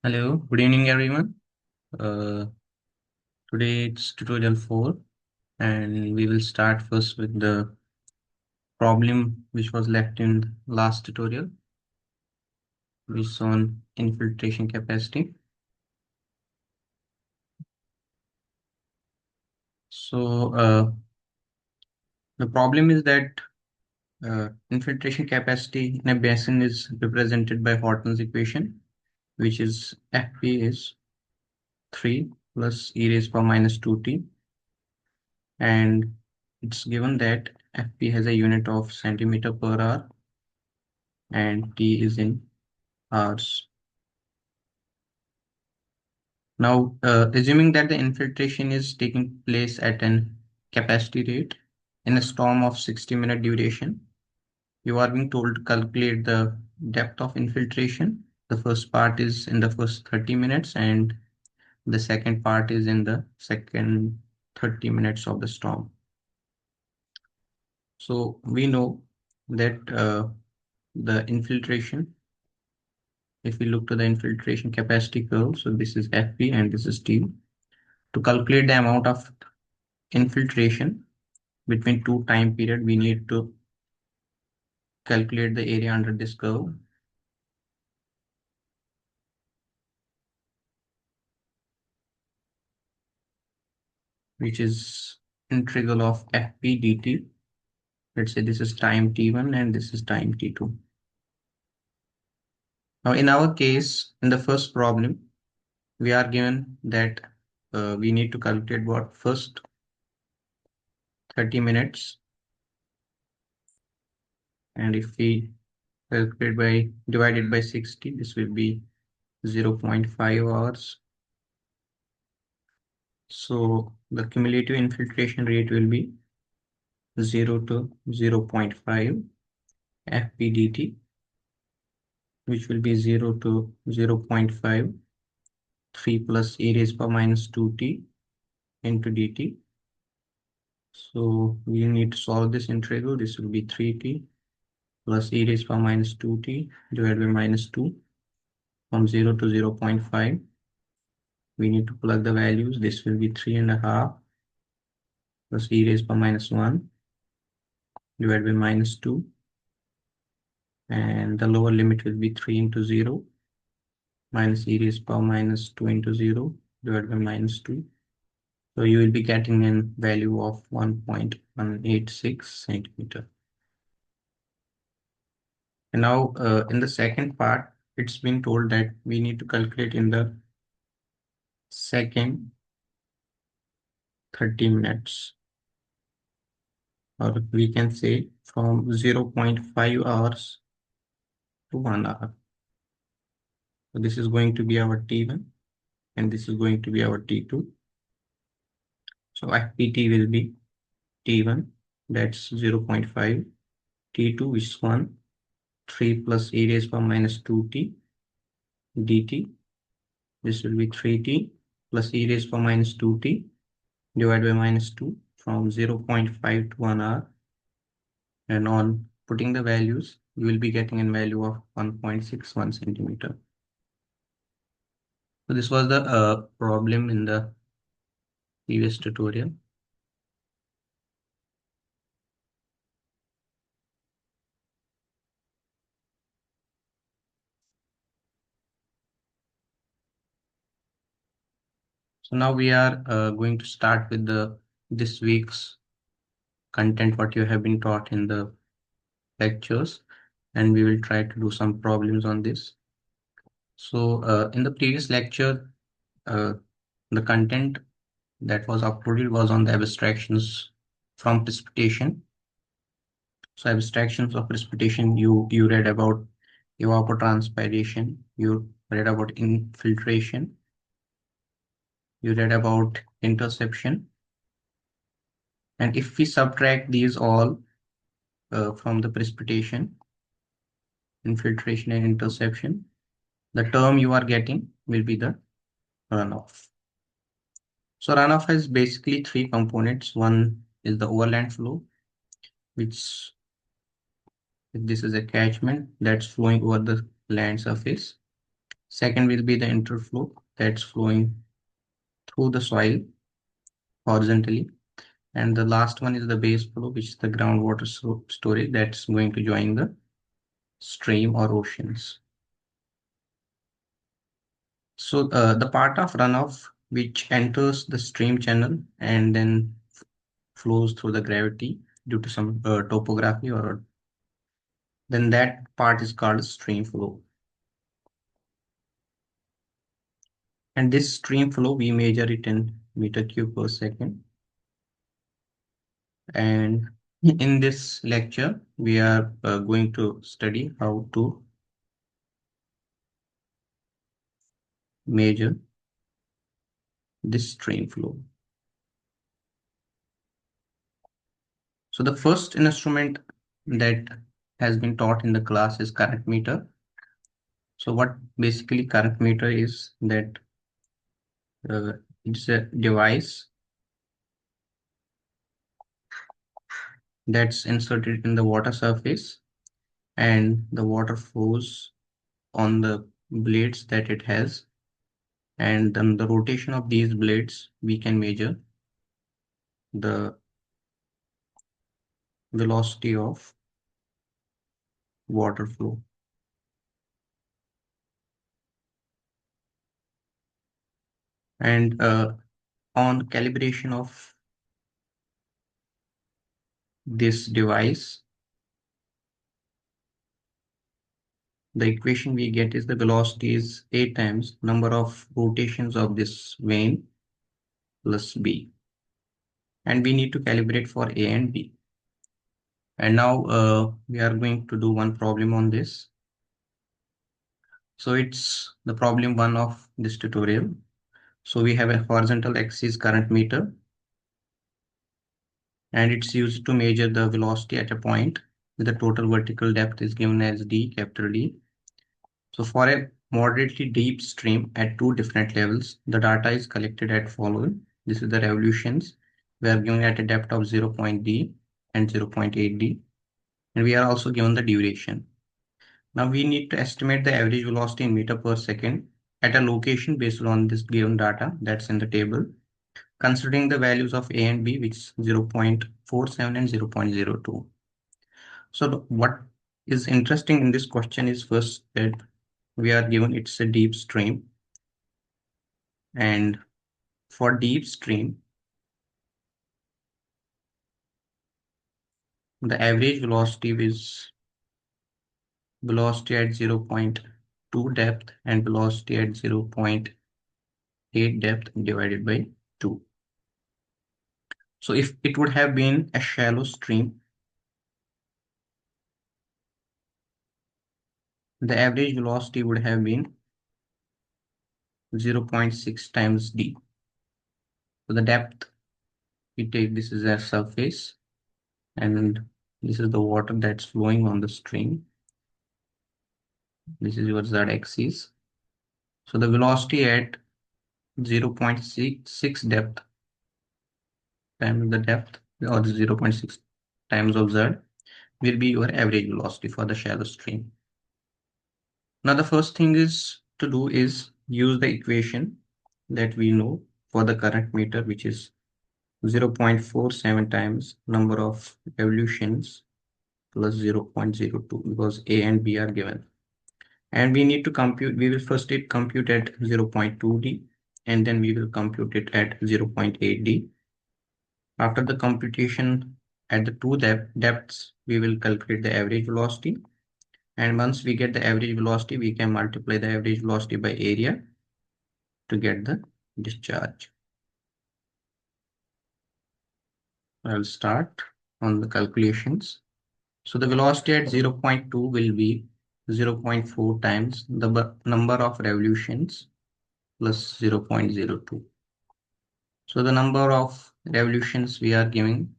Hello, good evening everyone. Uh, Today it's tutorial 4 and we will start first with the problem which was left in the last tutorial, which is on infiltration capacity. The problem is that infiltration capacity in a basin is represented by Horton's equation, which is Fp is 3 plus e raised power minus 2t, and it's given that Fp has a unit of centimeter per hour and T is in hours. Now, assuming that the infiltration is taking place at an capacity rate in a storm of 60-minute duration, you are being told to calculate the depth of infiltration. The first part is in the first 30 minutes and the second part is in the second 30 minutes of the storm. So we know that the infiltration, if we look to the infiltration capacity curve, so this is Fp and this is T. To calculate the amount of infiltration between two time period, we need to calculate the area under this curve. Which is integral of Fp dt. Let's say this is time t1 and this is time t2. Now in our case, in the first problem, we are given that we need to calculate what first 30 minutes. And if we calculate by divided by 60, this will be 0.5 hours. So the cumulative infiltration rate will be 0 to 0.5 Fp dt, which will be 0 to 0.5, 3 plus e raised power minus 2t into dt. So we need to solve this integral. This will be 3t plus e raised power minus 2t divided by minus 2 from 0 to 0.5. We need to plug the values. This will be 3.5 plus e raised power minus 1 divided by minus 2. And the lower limit will be 3 into 0 minus e raised power minus 2 into 0 divided by minus 2. So you will be getting a value of 1.186 centimeter. And now in the second part, it's been told that we need to calculate in the second 30 minutes. Or we can say from 0.5 hours to 1 hour. So this is going to be our T1 and this is going to be our T2. So FPT will be T1, that's 0.5, T2 which is 1, 3 plus e raised power minus 2t dt. This will be 3t plus e raised power minus 2t divided by minus 2 from 0.5 to 1 hour. And on putting the values, you will be getting a value of 1.61 centimeter. So this was the problem in the previous tutorial. So now we are going to start with this week's content, what you have been taught in the lectures, and we will try to do some problems on this. So in the previous lecture, the content that was uploaded was on the abstractions from precipitation. So abstractions of precipitation, you read about evapotranspiration, you read about infiltration, you read about interception. And if we subtract these all from the precipitation, infiltration and interception, the term you are getting will be the runoff. So runoff has basically three components. One is the overland flow, which this is a catchment that's flowing over the land surface. Second will be the interflow that's flowing through the soil horizontally. And the last one is the base flow, which is the groundwater storage that's going to join the stream or oceans. So the part of runoff which enters the stream channel and then flows through the gravity due to some topography, or then that part is called stream flow. And this stream flow, we measure it in meter cube per second. And in this lecture, we are going to study how to measure this stream flow. So the first instrument that has been taught in the class is current meter. So what basically current meter is that uh, it's a device that's inserted in the water surface, and the water flows on the blades that it has, and then the rotation of these blades we can measure the velocity of water flow. And on calibration of this device, the equation we get is the velocity is A times number of rotations of this vane plus B. And we need to calibrate for A and B. And now we are going to do one problem on this. So it's the problem one of this tutorial. So we have a horizontal axis current meter, and it's used to measure the velocity at a point. The total vertical depth is given as D, capital D. So for a moderately deep stream at two different levels, the data is collected at following. This is the revolutions. We are given at a depth of 0.0 D and 0.8 D. And we are also given the duration. Now we need to estimate the average velocity in meter per second at a location based on this given data that's in the table, considering the values of A and B, which is 0.47 and 0.02. So what is interesting in this question is first that we are given it's a deep stream, and for deep stream, the average velocity is velocity at 0.2 depth and velocity at 0.8 depth divided by 2. So if it would have been a shallow stream, the average velocity would have been 0.6 times d. So the depth, we take this is a surface, and this is the water that's flowing on the stream. This is your z-axis. So the velocity at 0.6 depth times the depth, or 0.6 times of z, will be your average velocity for the shallow stream. Now the first thing is to do is use the equation that we know for the current meter, which is 0.47 times number of revolutions plus 0.02, because A and B are given. And we need to compute, we will first compute at 0.2 D, and then we will compute it at 0.8 D. After the computation at the two depths, we will calculate the average velocity. And once we get the average velocity, we can multiply the average velocity by area to get the discharge. I'll start on the calculations. So the velocity at 0.2 will be 0.4 times the number of revolutions plus 0.02. So the number of revolutions we are giving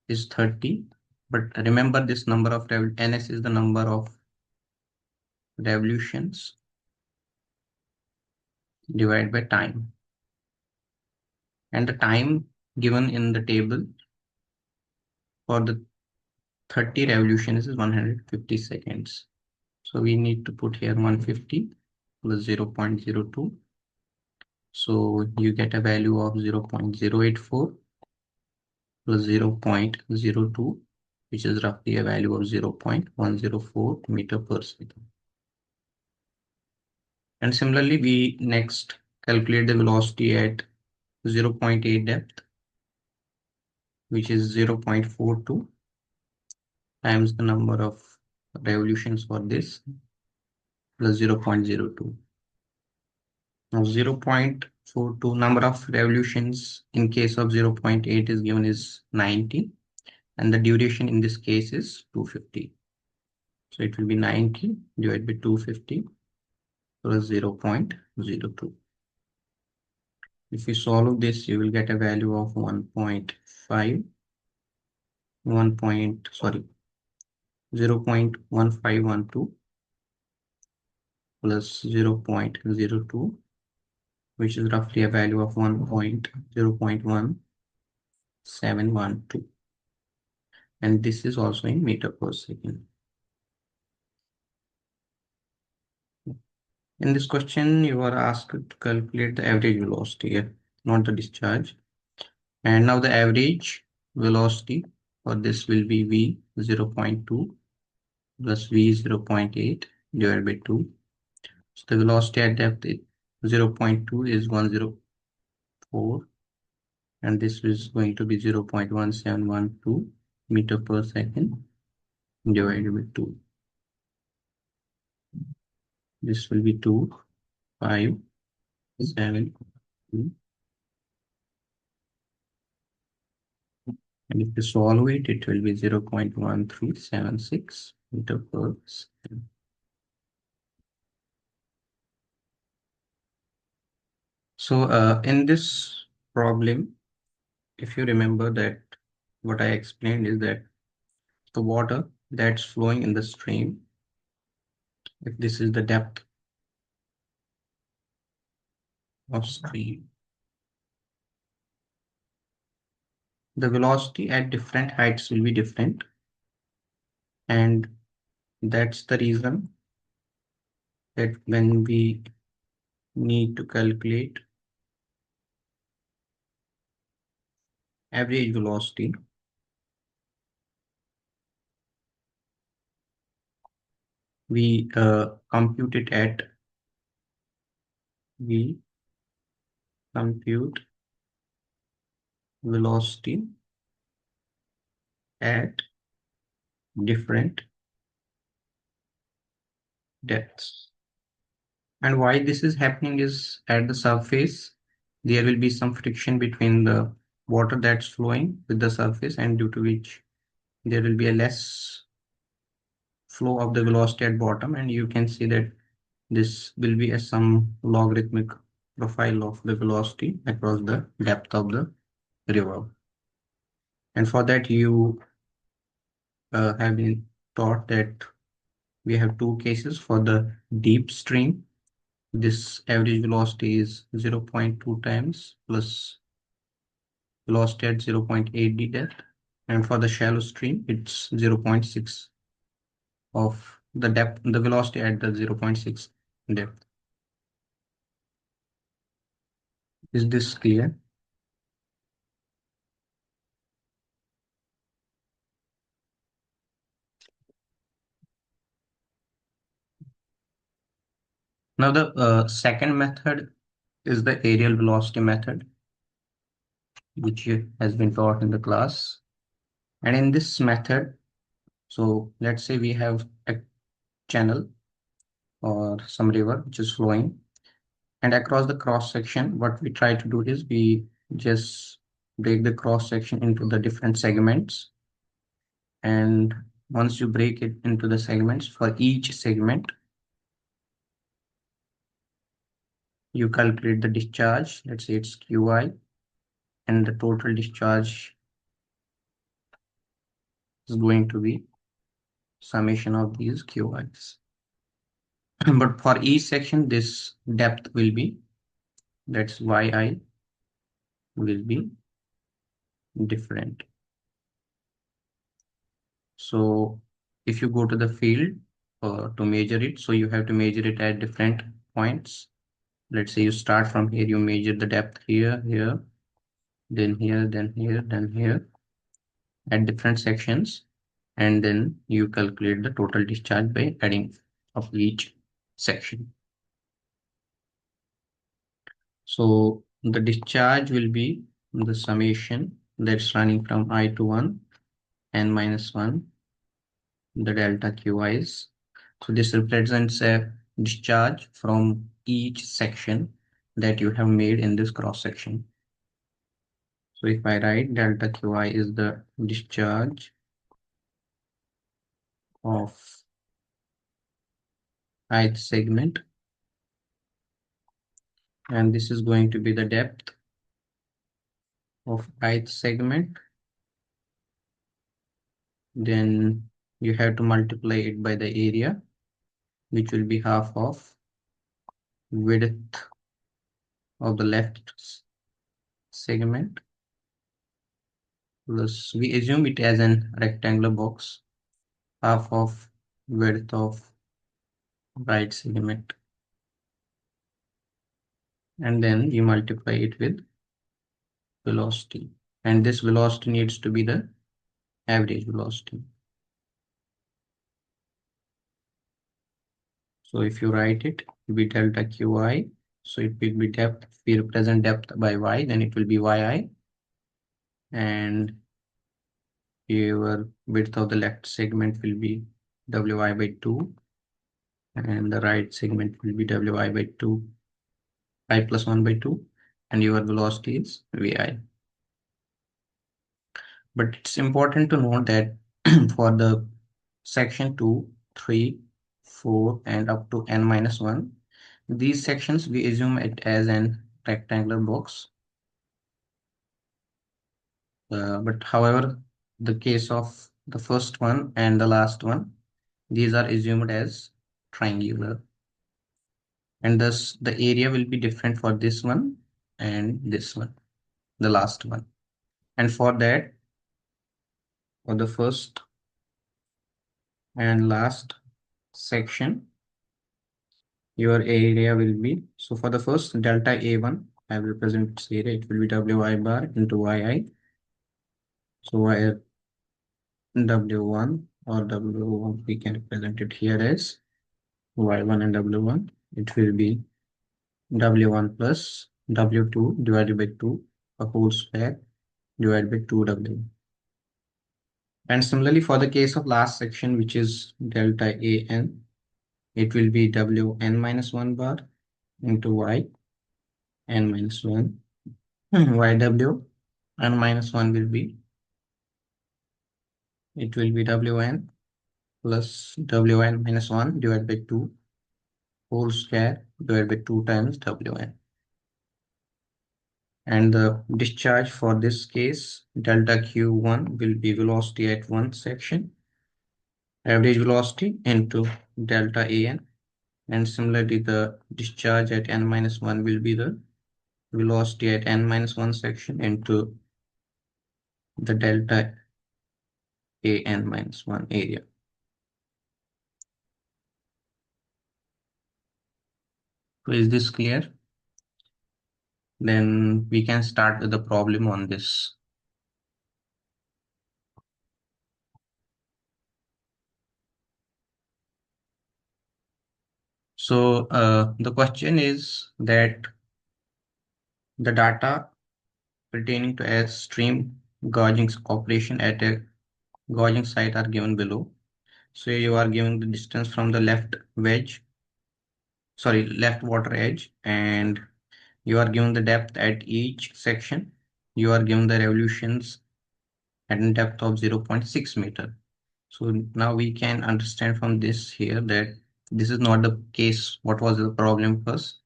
is 30. But remember, this number of ns is the number of revolutions divided by time. And the time given in the table for the 30 revolutions is 150 seconds. So we need to put here 150 plus 0.02. So you get a value of 0.084 plus 0.02, which is roughly a value of 0.104 meter per second. And similarly, we next calculate the velocity at 0.8 depth, which is 0.42 times the number of revolutions for this plus 0.02. Now 0.42 number of revolutions in case of 0.8 is given is 90, and the duration in this case is 250. So it will be 90 divided by 250 plus 0.02. If you solve this, you will get a value of 1.5, 0.1512 plus 0.02, which is roughly a value of 1.0.1712. And this is also in meter per second. In this question, you are asked to calculate the average velocity here, not the discharge. And now the average velocity for this will be V 0.2 plus V 0.8 divided by 2. So the velocity at depth 0.2 is 104, and this is going to be 0.1712 meter per second divided by 2. This will be 2, 5, 7, 2. And if you solve it, it will be 0.1376 meter per second. So in this problem, if you remember that what I explained is that the water that's flowing in the stream, if this is the depth of stream, the velocity at different heights will be different. And that's the reason that when we need to calculate average velocity, we compute it at we compute velocity at different depths. And why this is happening is at the surface, there will be some friction between the water that's flowing with the surface, and due to which there will be a less flow of the velocity at bottom, and you can see that this will be a some logarithmic profile of the velocity across the depth of the river. And for that, you have been taught that we have two cases. For the deep stream, this average velocity is 0.2 times plus velocity at 0.8 d depth. And for the shallow stream, it's 0.6 of the depth, the velocity at the 0.6 depth. Is this clear? Now the second method is the aerial velocity method, which has been taught in the class. And in this method, so let's say we have a channel or some river which is flowing, and across the cross section, what we try to do is we just break the cross section into the different segments. And once you break it into the segments, for each segment, you calculate the discharge. Let's say it's Qi, and the total discharge is going to be summation of these Qi's. But for each section, this depth will be, that's Yi will be different. So if you go to the field to measure it, so you have to measure it at different points. Let's say you start from here, you measure the depth here, then here, then here, then here at different sections, and then you calculate the total discharge by adding of each section. So the discharge will be the summation that's running from I to 1 n minus 1, the delta QIs. So this represents a discharge from each section that you have made in this cross section. So if I write delta QI is the discharge of ith segment, and this is going to be the depth of ith segment, then you have to multiply it by the area, which will be half of width of the left segment, plus we assume it as an rectangular box, half of width of right segment, and then you multiply it with velocity, and this velocity needs to be the average velocity. So if you write it, will be delta QI, so it will be depth. If we represent depth by y, then it will be yi, and your width of the left segment will be wi by 2, and the right segment will be wi by 2, I plus 1 by 2, and your velocity is vi. But it's important to note that for the section 2, 3, 4, and up to n minus 1, these sections we assume it as an rectangular box. But however, the case of the first one and the last one, these are assumed as triangular. And thus the area will be different for this one and this one, the last one. And for that, for the first and last section, your area will be, so for the first delta A1, I will represent its area, it will be Wi bar into Yi. So where W1 or W1, we can represent it here as Y1 and W1. It will be W1 plus W2 divided by 2, a whole square, divided by 2W. And similarly for the case of last section, which is delta AN, it will be Wn minus 1 bar into Y n minus 1 YW n minus 1 will be, it will be Wn plus Wn minus 1 divided by 2 whole square divided by 2 times Wn. And the discharge for this case, delta Q1 will be velocity at one section, average velocity into delta AN. And similarly, the discharge at n minus 1 will be the velocity at n minus 1 section into the delta AN minus 1 area. So is this clear? Then we can start with the problem on this. So the question is that the data pertaining to a stream gauging operation at a gauging site are given below. So you are given the distance from the left water edge, and you are given the depth at each section. You are given the revolutions at a depth of 0.6 meter. So now we can understand from this here that this is not the case. What was the problem first?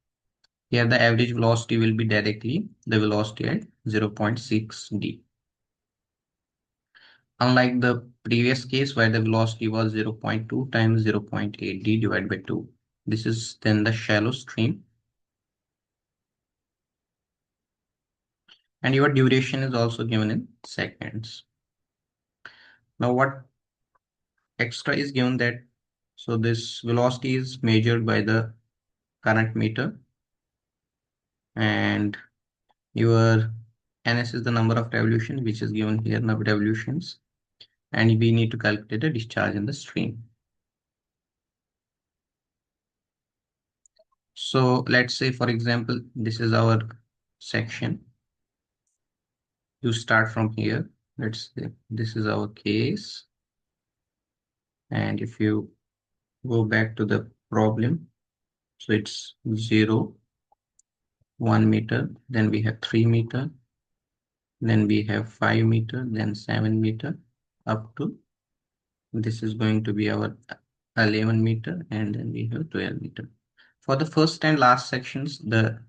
Here the average velocity will be directly the velocity at 0.6 d. Unlike the previous case where the velocity was 0.2 times 0.8 d divided by 2. This is then the shallow stream. And your duration is also given in seconds. Now what extra is given that, so this velocity is measured by the current meter, and your ns is the number of revolutions, which is given here, number of revolutions, and we need to calculate the discharge in the stream. So let's say, for example, this is our section. You start from here. Let's say this is our case, and if you go back to the problem, so it's 0, 1 meter, then we have 3 meter, then we have 5 meter, then 7 meter, up to this is going to be our 11 meter, and then we have 12 meter. For the first and last sections, the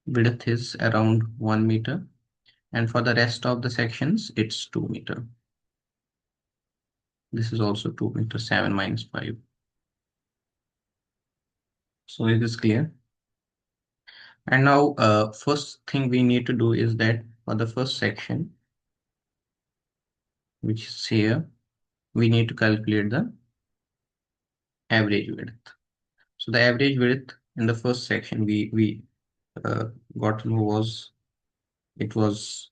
width is around 1 meter, and for the rest of the sections, it's 2 meter. This is also 2 meter, 7 minus 5. So it is clear. And now, first thing we need to do is that for the first section, which is here, we need to calculate the average width. So the average width in the first section we uh, got to know was, it was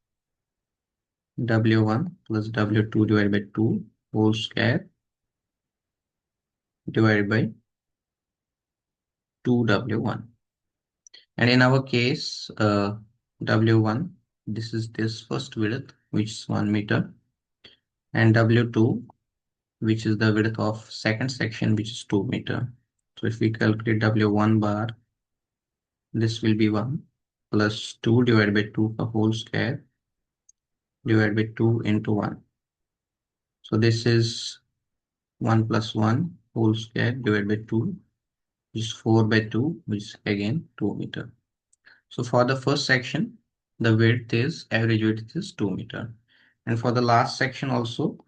W1 plus W2 divided by 2 whole square divided by 2W1. And in our case, W1, this is this first width, which is 1 meter, and W2, which is the width of second section, which is 2 meter. So if we calculate W1 bar, this will be 1 plus 2 divided by 2 the whole square divided by 2 into 1. So this is 1 plus 1 whole square divided by 2, which is 4 by 2, which is again 2 meter. So for the first section, the width is, average width is 2 meter. And for the last section also,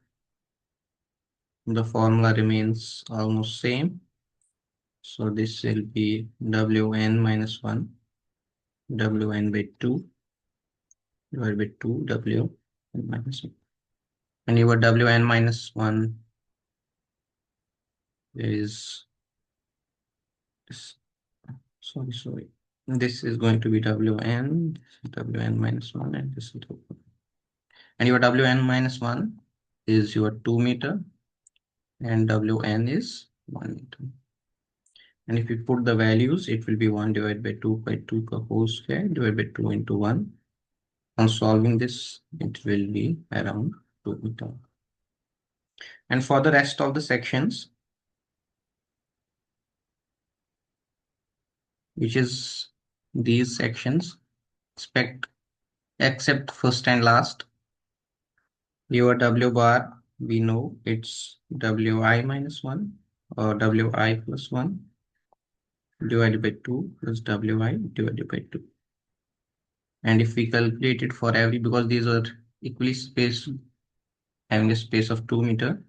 the formula remains almost same. So this will be Wn minus 1, Wn by 2 divided by 2 Wn minus 1. And your Wn minus 1 is, sorry. This is going to be Wn, Wn minus 1, and this is W. And your Wn minus 1 is your 2 meter, and Wn is 1 meter. And if you put the values, it will be 1 divided by 2 by 2 ka whole square divided by 2 into 1. On solving this, it will be around 2 meter. And for the rest of the sections, which is these sections, except first and last, your W bar, we know it's Wi minus 1 or Wi plus 1 divided by 2 plus Wi divided by 2. And if we calculate it for every, because these are equally spaced, having a space of 2 meter,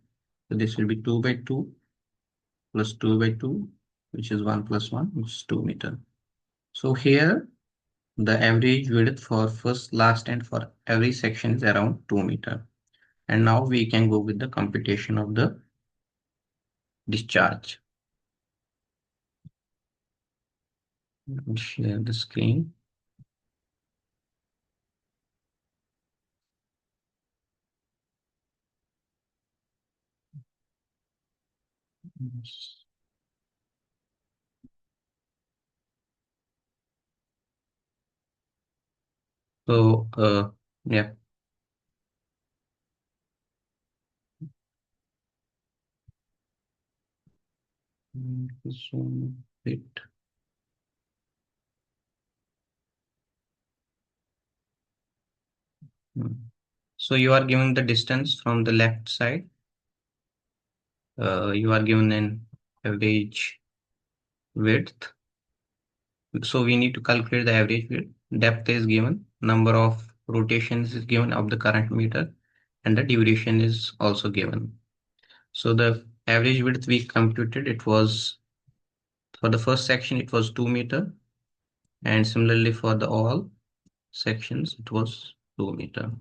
so this will be 2 by 2 plus 2 by 2, which is 1 plus 1, which is 2 meter. So here, the average width for first, last, and for every section is around 2 meter. And now we can go with the computation of the discharge. Let me share the screen. So, yeah. This one bit. So you are given the distance from the left side. You are given an average width. So we need to calculate the average width. Depth is given, number of rotations is given of the current meter, and the duration is also given. So the average width we computed, it was, for the first section it was 2 meter, and similarly for the all sections it was 2 meter.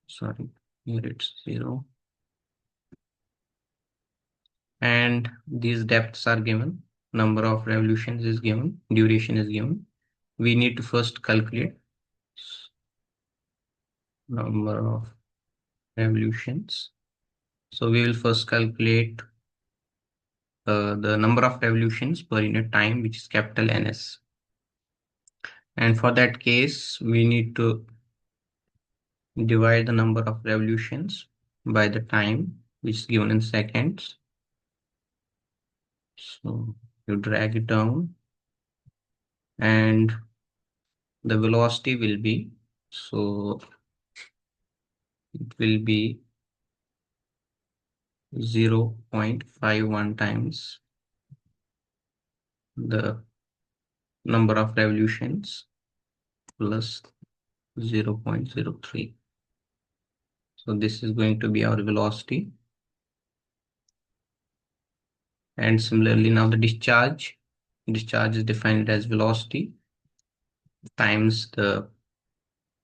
Sorry, here it's 0. and these depths are given, number of revolutions is given, duration is given. We need to first calculate number of revolutions. So we will first calculate the number of revolutions per unit time, which is capital NS. And for that case, we need to divide the number of revolutions by the time, which is given in seconds. So you drag it down, and the velocity will be, so it will be 0.51 times the number of revolutions plus 0.03. So this is going to be our velocity. And similarly, now the discharge is defined as velocity times the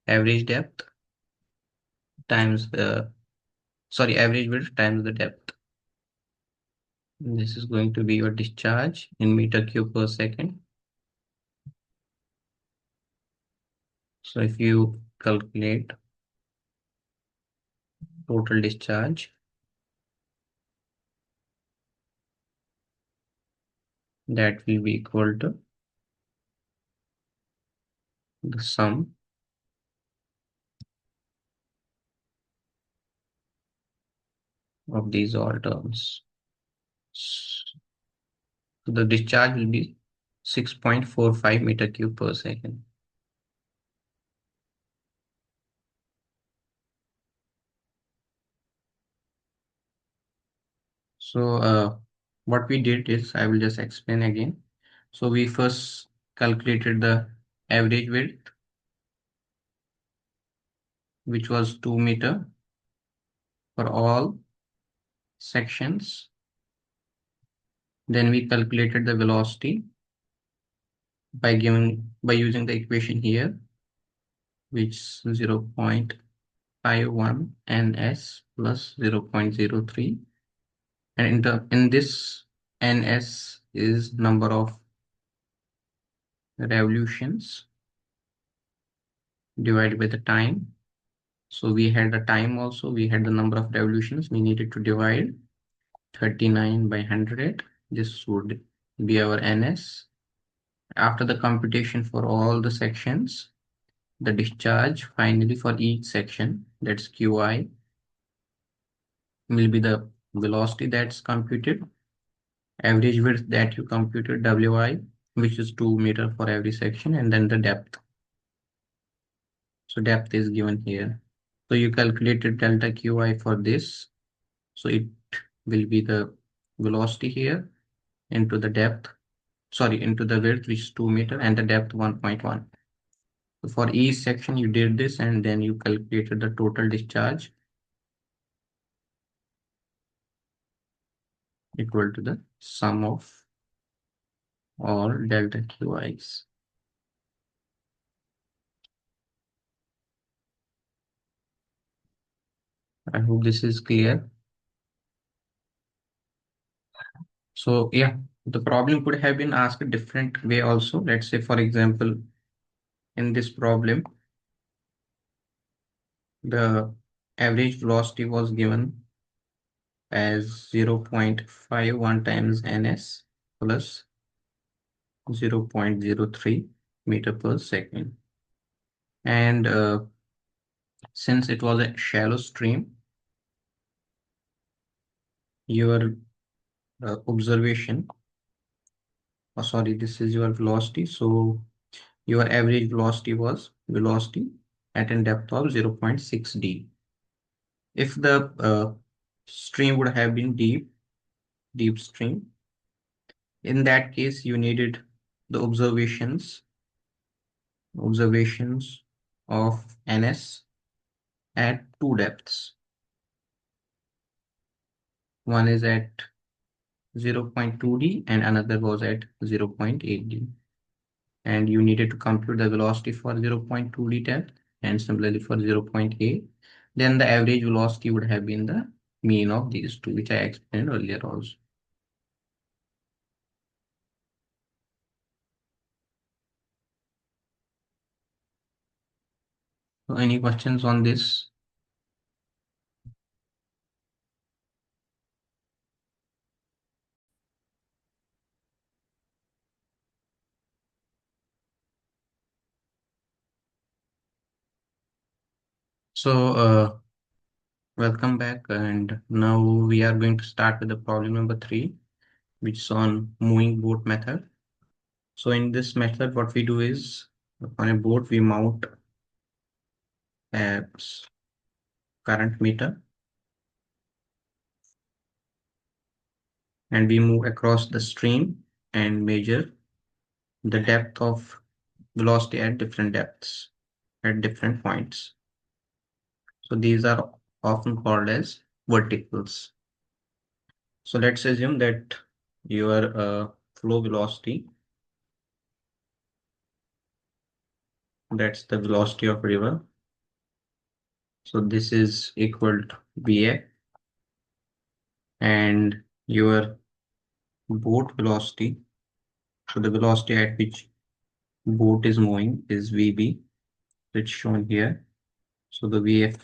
average depth times the, sorry, average width times the depth. This is going to be your discharge in meter cube per second. So if you calculate total discharge, that will be equal to the sum of these all terms. So the discharge will be 6.45 meter cube per second. So what we did is, I will just explain again. So we first calculated the average width, which was 2 meter for all sections. Then we calculated the velocity by using the equation here, which is 0.51 ns plus 0.03. And in this, ns is number of revolutions divided by the time. So we had the time also, we had the number of revolutions. We needed to divide 39 by 100. This would be our ns. After the computation for all the sections, the discharge finally for each section, that's qi, will be the velocity that's computed, average width that you computed, wi, which is 2 meter for every section, and then the depth. So depth is given here. So you calculated delta qi for this. So it will be the velocity here into the depth, sorry, into the width, which is 2 meter, and the depth 1.1. So for each section, you did this, and then you calculated the total discharge equal to the sum of all delta qi's. I hope this is clear. So yeah, the problem could have been asked a different way also. Let's say, for example, in this problem, the average velocity was given as 0.51 times ns plus 0.03 meter per second. And since it was a shallow stream, your observation, sorry, this is your velocity. So your average velocity was velocity at a depth of 0.6 d. If the stream would have been deep stream, in that case, you needed the observations of ns at two depths. One is at 0.2 d and another was at 0.8 d. And you needed to compute the velocity for 0.2 d depth and similarly for 0.8. Then the average velocity would have been the mean of these two, which I explained earlier also. So any questions on this? So welcome back, and now we are going to start with the problem number 3, which is on moving boat method. So in this method, what we do is on a boat we mount a current meter and we move across the stream and measure the depth of velocity at different depths at different points. So these are often called as verticals. So let's assume that your flow velocity, that's the velocity of river. So this is equal to VA, and your boat velocity, so the velocity at which boat is moving is VB. It's shown here. So the VF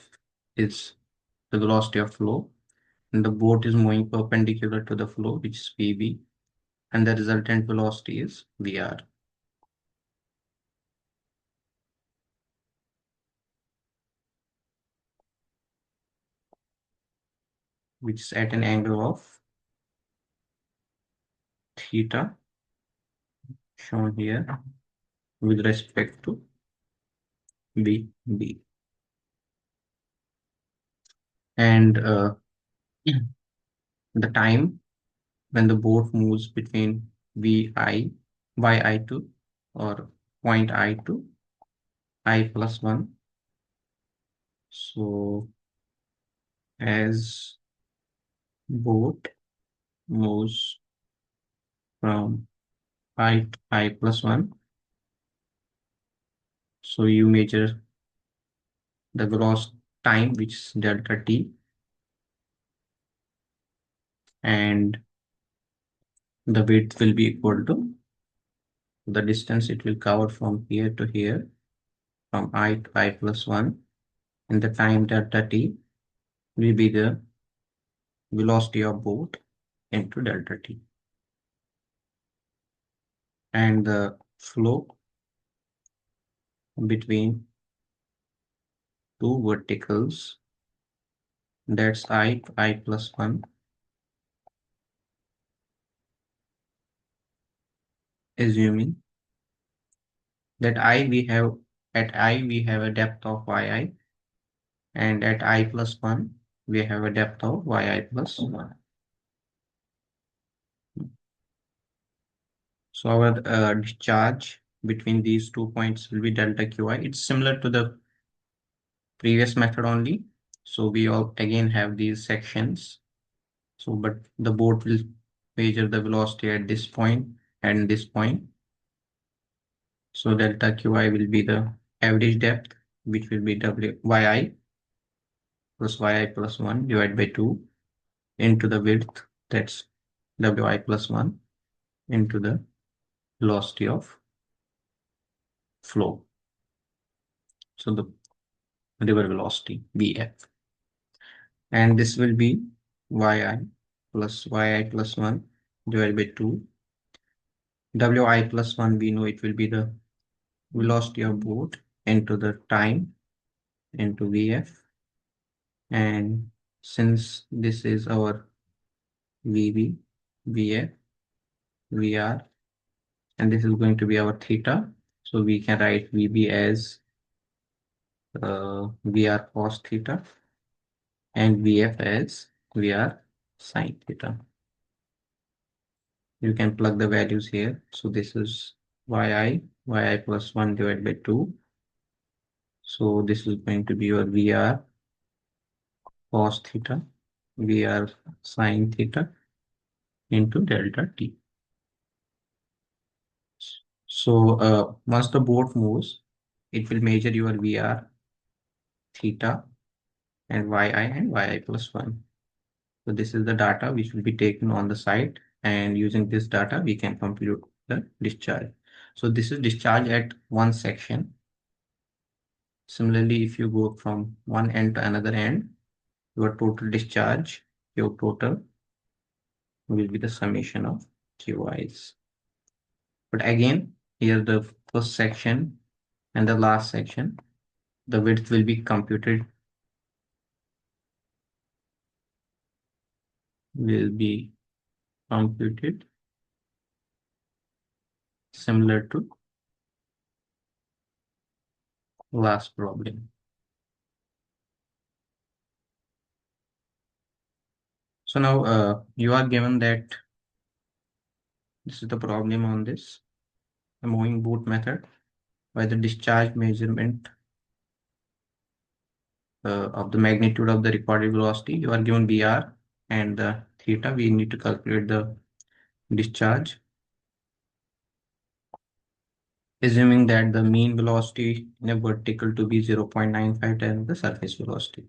is the velocity of flow, and the boat is moving perpendicular to the flow, which is VB, and the resultant velocity is VR. Which is at an angle of theta, shown here, with respect to VB. And the time when the boat moves between VI, YI2 or point I to I plus 1. So as boat moves from I to I plus 1, so you measure the velocity time, which is delta t, and the width will be equal to the distance it will cover from here to here, from I to I plus 1, and the time delta t will be the velocity of boat into delta t. And the flow between two verticals, that's I to I plus 1, assuming that at I we have a depth of yi, and at I plus 1 we have a depth of yi plus 1. So our discharge between these 2 points will be delta qi. It's similar to the previous method only. So we all again have these sections. So but the boat will measure the velocity at this point and this point. So delta qi will be the average depth, which will be yi plus yi plus 1 divided by 2 into the width, that's wi plus 1 into the velocity of flow. So the river velocity Vf. And this will be yi plus 1 divided by 2. Wi plus 1, we know it will be the velocity of boat into the time into Vf. And since this is our Vb, Vf, Vr, and this is going to be our theta, so we can write Vb as Vr cos theta and Vf as Vr sin theta. You can plug the values here. So this is yi plus 1 divided by 2. So this is going to be your Vr cos theta, Vr sin theta into delta t. So once the boat moves, it will measure your Vr theta and yi plus 1. So this is the data which will be taken on the site, and using this data we can compute the discharge. So this is discharge at one section. Similarly, if you go from one end to another end, your total discharge, your total will be the summation of QIs. But again, here the first section and the last section, the width will be computed, will be computed similar to last problem. So now you are given that this is the problem on this, the moving boot method, where the discharge measurement of the magnitude of the recorded velocity, you are given BR and the theta, we need to calculate the discharge, assuming that the mean velocity in a vertical to be 0.95 times the surface velocity.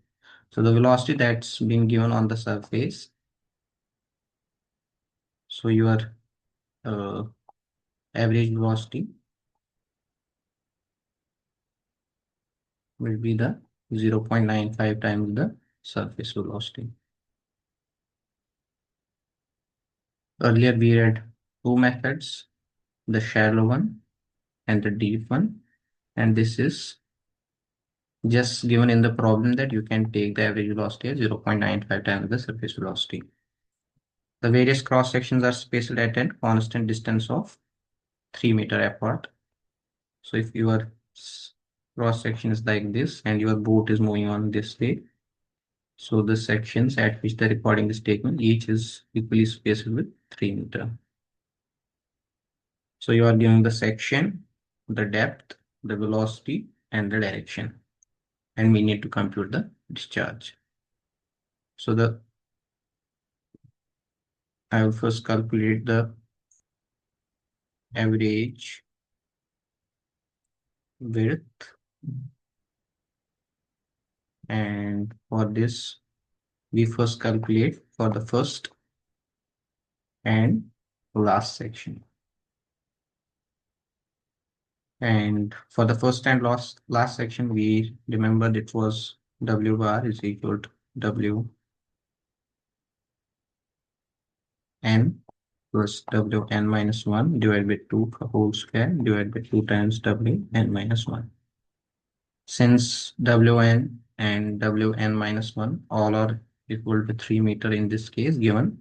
So the velocity that's been given on the surface, so your uh, average velocity will be the 0.95 times the surface velocity. Earlier we had two methods, the shallow one and the deep one, and this is just given in the problem that you can take the average velocity as 0.95 times the surface velocity. The various cross sections are spaced at a constant distance of 3 meters apart. So if your cross section is like this and your boat is moving on this way, so the sections at which the recording is taken, each is equally spaced with 3 meters. So you are given the section, the depth, the velocity, and the direction, and we need to compute the discharge. So I will first calculate the average width, and for this we first calculate for the first and last section. And for the first and last section, we remembered it was W bar is equal to W n plus W n minus 1 divided by 2 whole square divided by 2 times W n minus 1. Since W n and W n minus 1 all are equal to 3 meter in this case, given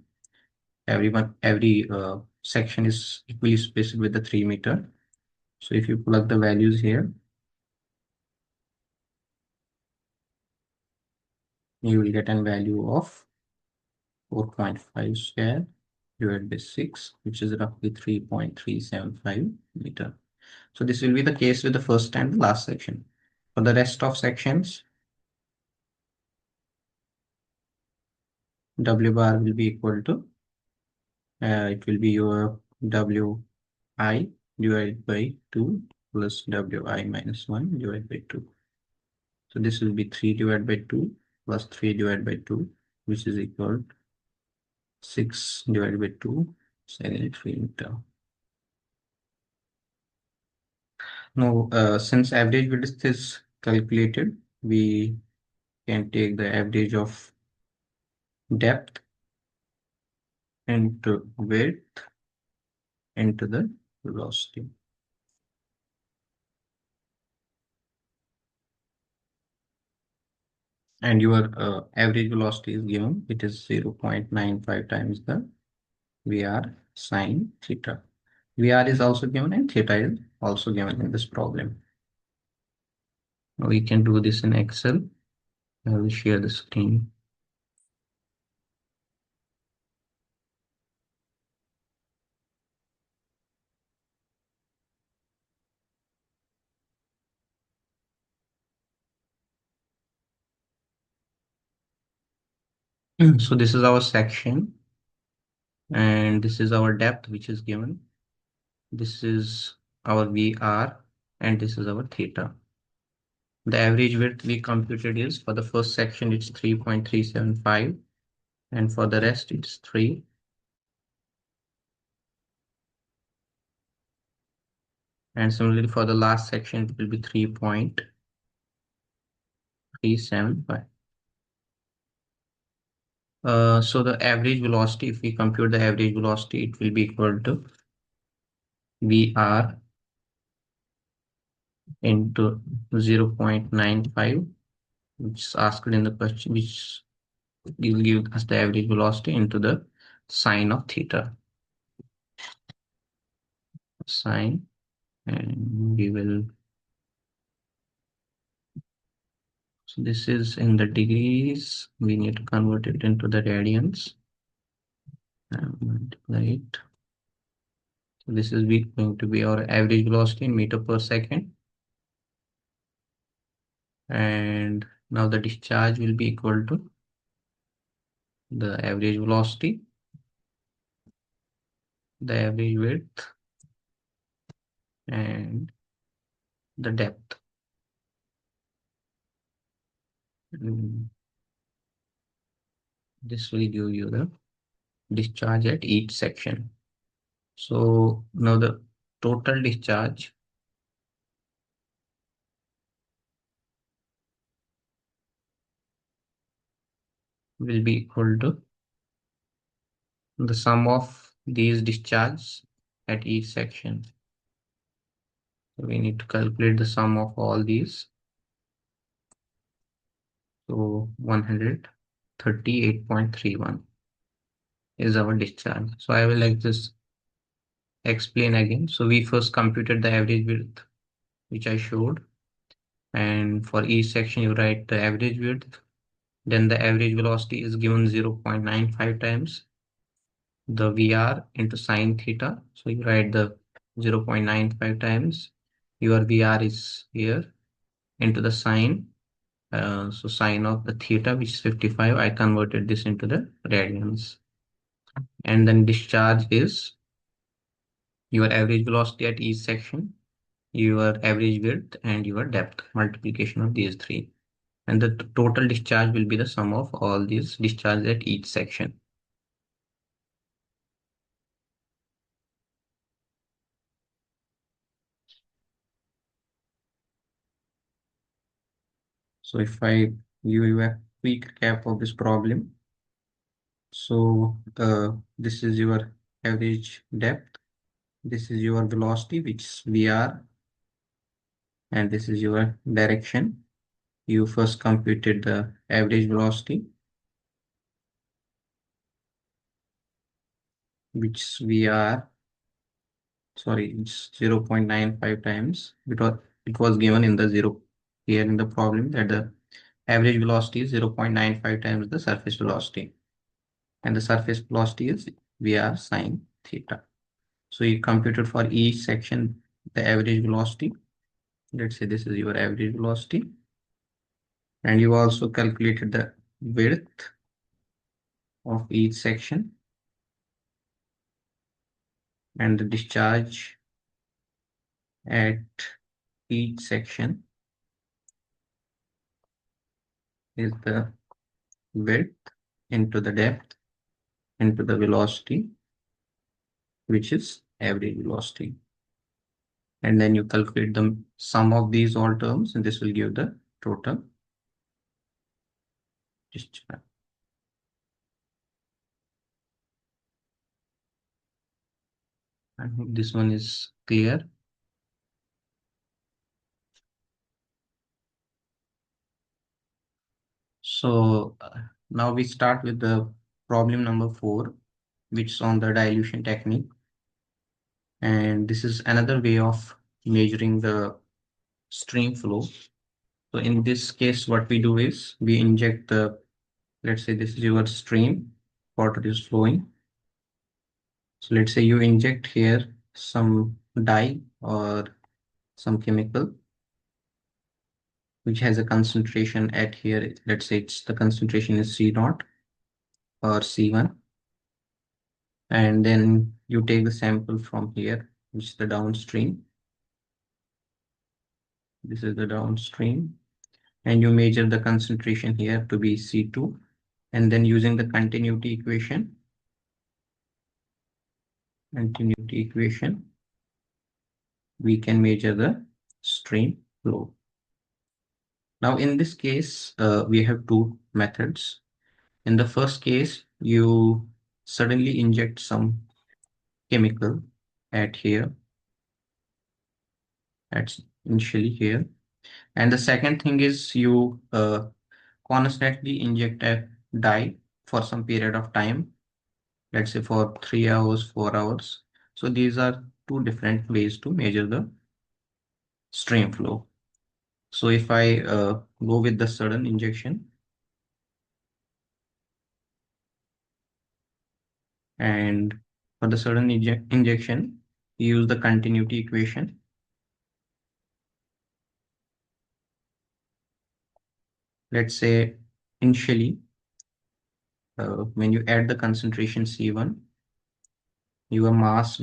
every section is equally spaced with the 3 meter. So if you plug the values here, you will get a value of 4.5 square divided by 6, which is roughly 3.375 meter. So this will be the case with the first and the last section. For the rest of sections, W bar will be equal to, it will be your Wi divided by 2 plus Wi minus 1 divided by 2. So this will be 3 divided by 2 plus 3 divided by 2, which is equal to 6 divided by 2, 73 meter. Now, since average width is calculated, we can take the average of depth into width into the velocity. And your average velocity is given, it is 0.95 times the VR sine theta. VR is also given and theta is also given in this problem. We can do this in Excel. I will share the screen. So this is our section, and this is our depth, which is given. This is our VR, and this is our theta. The average width we computed is, for the first section it's 3.375, and for the rest it's 3. And similarly for the last section it will be 3.375. 375. So the average velocity, if we compute the average velocity, it will be equal to VR into 0.95, which is asked in the question, which will give us the average velocity into the sine of theta. Sine, and we will, so this is in the degrees, we need to convert it into the radians and multiply it. So this is going to be our average velocity in meter per second. And now the discharge will be equal to the average velocity, the average width, and the depth. This will give you the discharge at each section. So now the total discharge will be equal to the sum of these discharges at each section. So we need to calculate the sum of all these. So 138.31 is our discharge. So I will like this explain again. So we first computed the average width, which I showed. And for each section, you write the average width. Then the average velocity is given 0.95 times the VR into sine theta. So you write the 0.95 times your VR is here into the sine. So sine of the theta, which is 55, I converted this into the radians. And then discharge is your average velocity at each section, your average width, and your depth, multiplication of these three. And the total discharge will be the sum of all these discharges at each section. So if I give you a quick recap of this problem. So this is your average depth. This is your velocity, which is VR, and this is your direction. You first computed the average velocity, which is VR, sorry, it's 0.95 times, because it was given in the zero here in the problem that the average velocity is 0.95 times the surface velocity, and the surface velocity is VR sine theta. So you computed for each section the average velocity. Let's say this is your average velocity. And you also calculated the width of each section and the discharge at each section is the width into the depth into the velocity, which is average velocity. And then you calculate the sum of these all terms, and this will give the total discharge. I hope this one is clear. So now we start with the problem number 4, which is on the dilution technique. And this is another way of measuring the stream flow. So in this case, what we do is we inject the, let's say this is your stream, water is flowing. So let's say you inject here some dye or some chemical, which has a concentration at here. Let's say it's the concentration is C0 or C1. And then you take the sample from here, which is the downstream. This is the downstream. And you measure the concentration here to be C2. And then using the continuity equation, we can measure the stream flow. Now in this case, we have two methods. In the first case, you suddenly inject some chemical at here, at initially here. And the second thing is you constantly inject a dye for some period of time, let's say for 3 hours, 4 hours. So these are two different ways to measure the stream flow. So if I go with the sudden injection, and for the sudden injection, you use the continuity equation. Let's say initially, when you add the concentration C1, your mass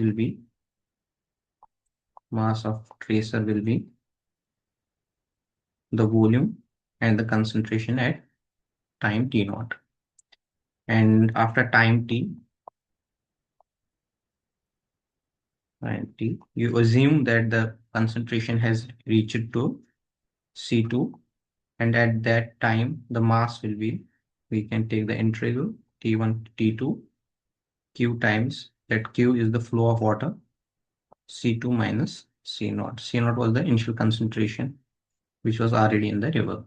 of tracer will be the volume and the concentration at time t naught. And after time t, you assume that the concentration has reached to C2, and at that time the mass will be, we can take the integral T1 T2 Q times, that Q is the flow of water, C2 minus C naught. C naught was the initial concentration which was already in the river.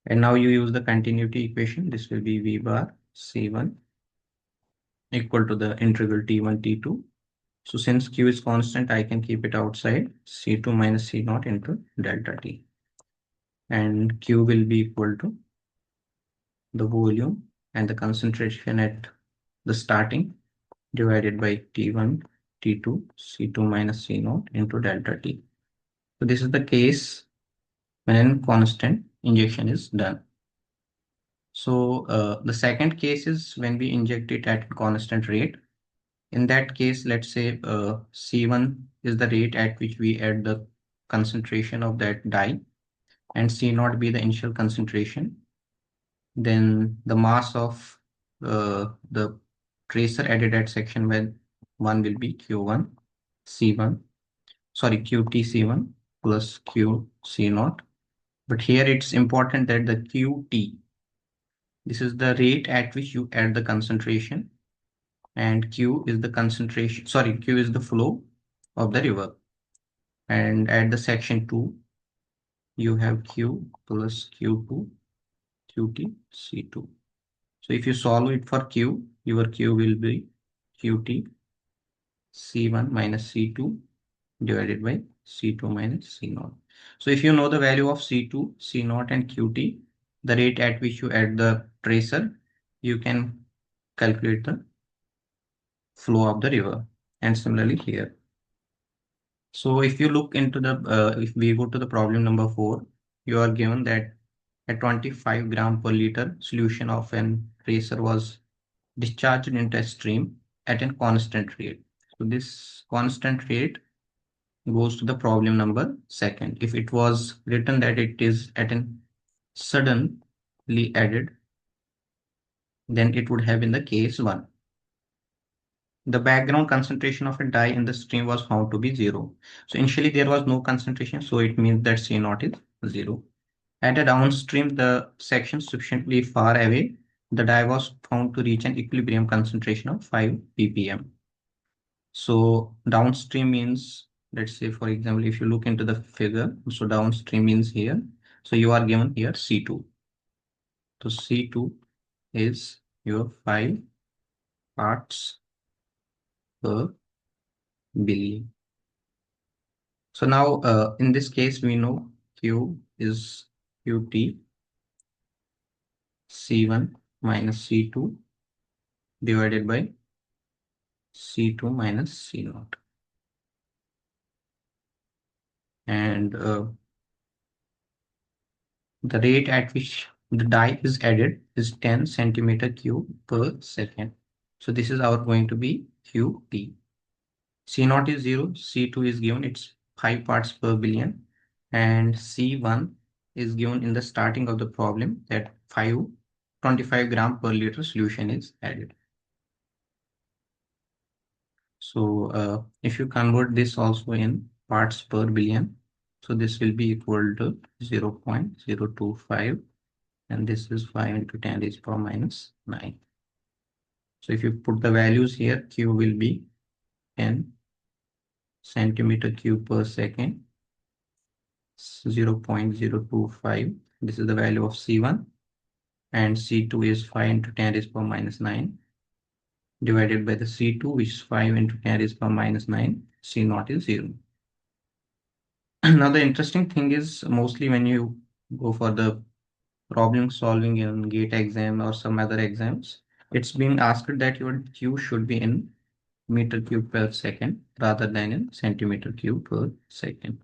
And now you use the continuity equation. This will be V bar C1 equal to the integral T1 T2. So since Q is constant, I can keep it outside, C2 minus C naught into delta T. And Q will be equal to the volume and the concentration at the starting divided by T1, T2, C2 minus C naught into delta T. So this is the case when constant injection is done. So the second case is when we inject it at constant rate. In that case, let's say C1 is the rate at which we add the concentration of that dye, and C naught be the initial concentration. Then the mass of the tracer added at section 1 will be Q1 C1, sorry, QT C1 plus Q C naught. But here it's important that the QT, this is the rate at which you add the concentration, and Q is the concentration, sorry, Q is the flow of the river. And at the section 2, you have Q plus Q2 QT C2. So if you solve it for Q, your Q will be QT C1 minus C2 divided by C2 minus C naught. So if you know the value of C2, C naught and QT, the rate at which you add the tracer, you can calculate the flow of the river. And similarly here. So if you look into the, if we go to the problem number 4, you are given that a 25 gram per liter solution of an tracer was discharged into a stream at a constant rate. So this constant rate goes to the problem number 2. If it was written that it is at an suddenly added, then it would have in the case 1. The background concentration of a dye in the stream was found to be 0. So initially there was no concentration, so it means that C naught is 0. At a downstream, the section sufficiently far away, the dye was found to reach an equilibrium concentration of 5 ppm. So downstream means, let's say for example, if you look into the figure, so downstream means here. So you are given here C2. So C2 is your 5 parts per billion. So now in this case, we know Q is QT C1 minus C2 divided by C2 minus C naught. And the rate at which the dye is added is 10 centimeter cube per second. So this is our going to be QT. C naught is 0, C2 is given, it's 5 parts per billion, and C1 is given in the starting of the problem that 25 gram per liter solution is added. So if you convert this also in parts per billion, So this will be equal to 0.025, and this is 5 into 10 raised power minus 9. So if you put the values here, Q will be 10 centimeter cube per second, 0.025. This is the value of C1, and C2 is 5 into 10 raised power minus 9 divided by the C2, which is 5 into 10 raised power minus 9. C0 is 0. Now the interesting thing is, mostly when you go for the problem solving in GATE exam or some other exams, it's being asked that your Q should be in meter cube per second rather than in centimeter cube per second.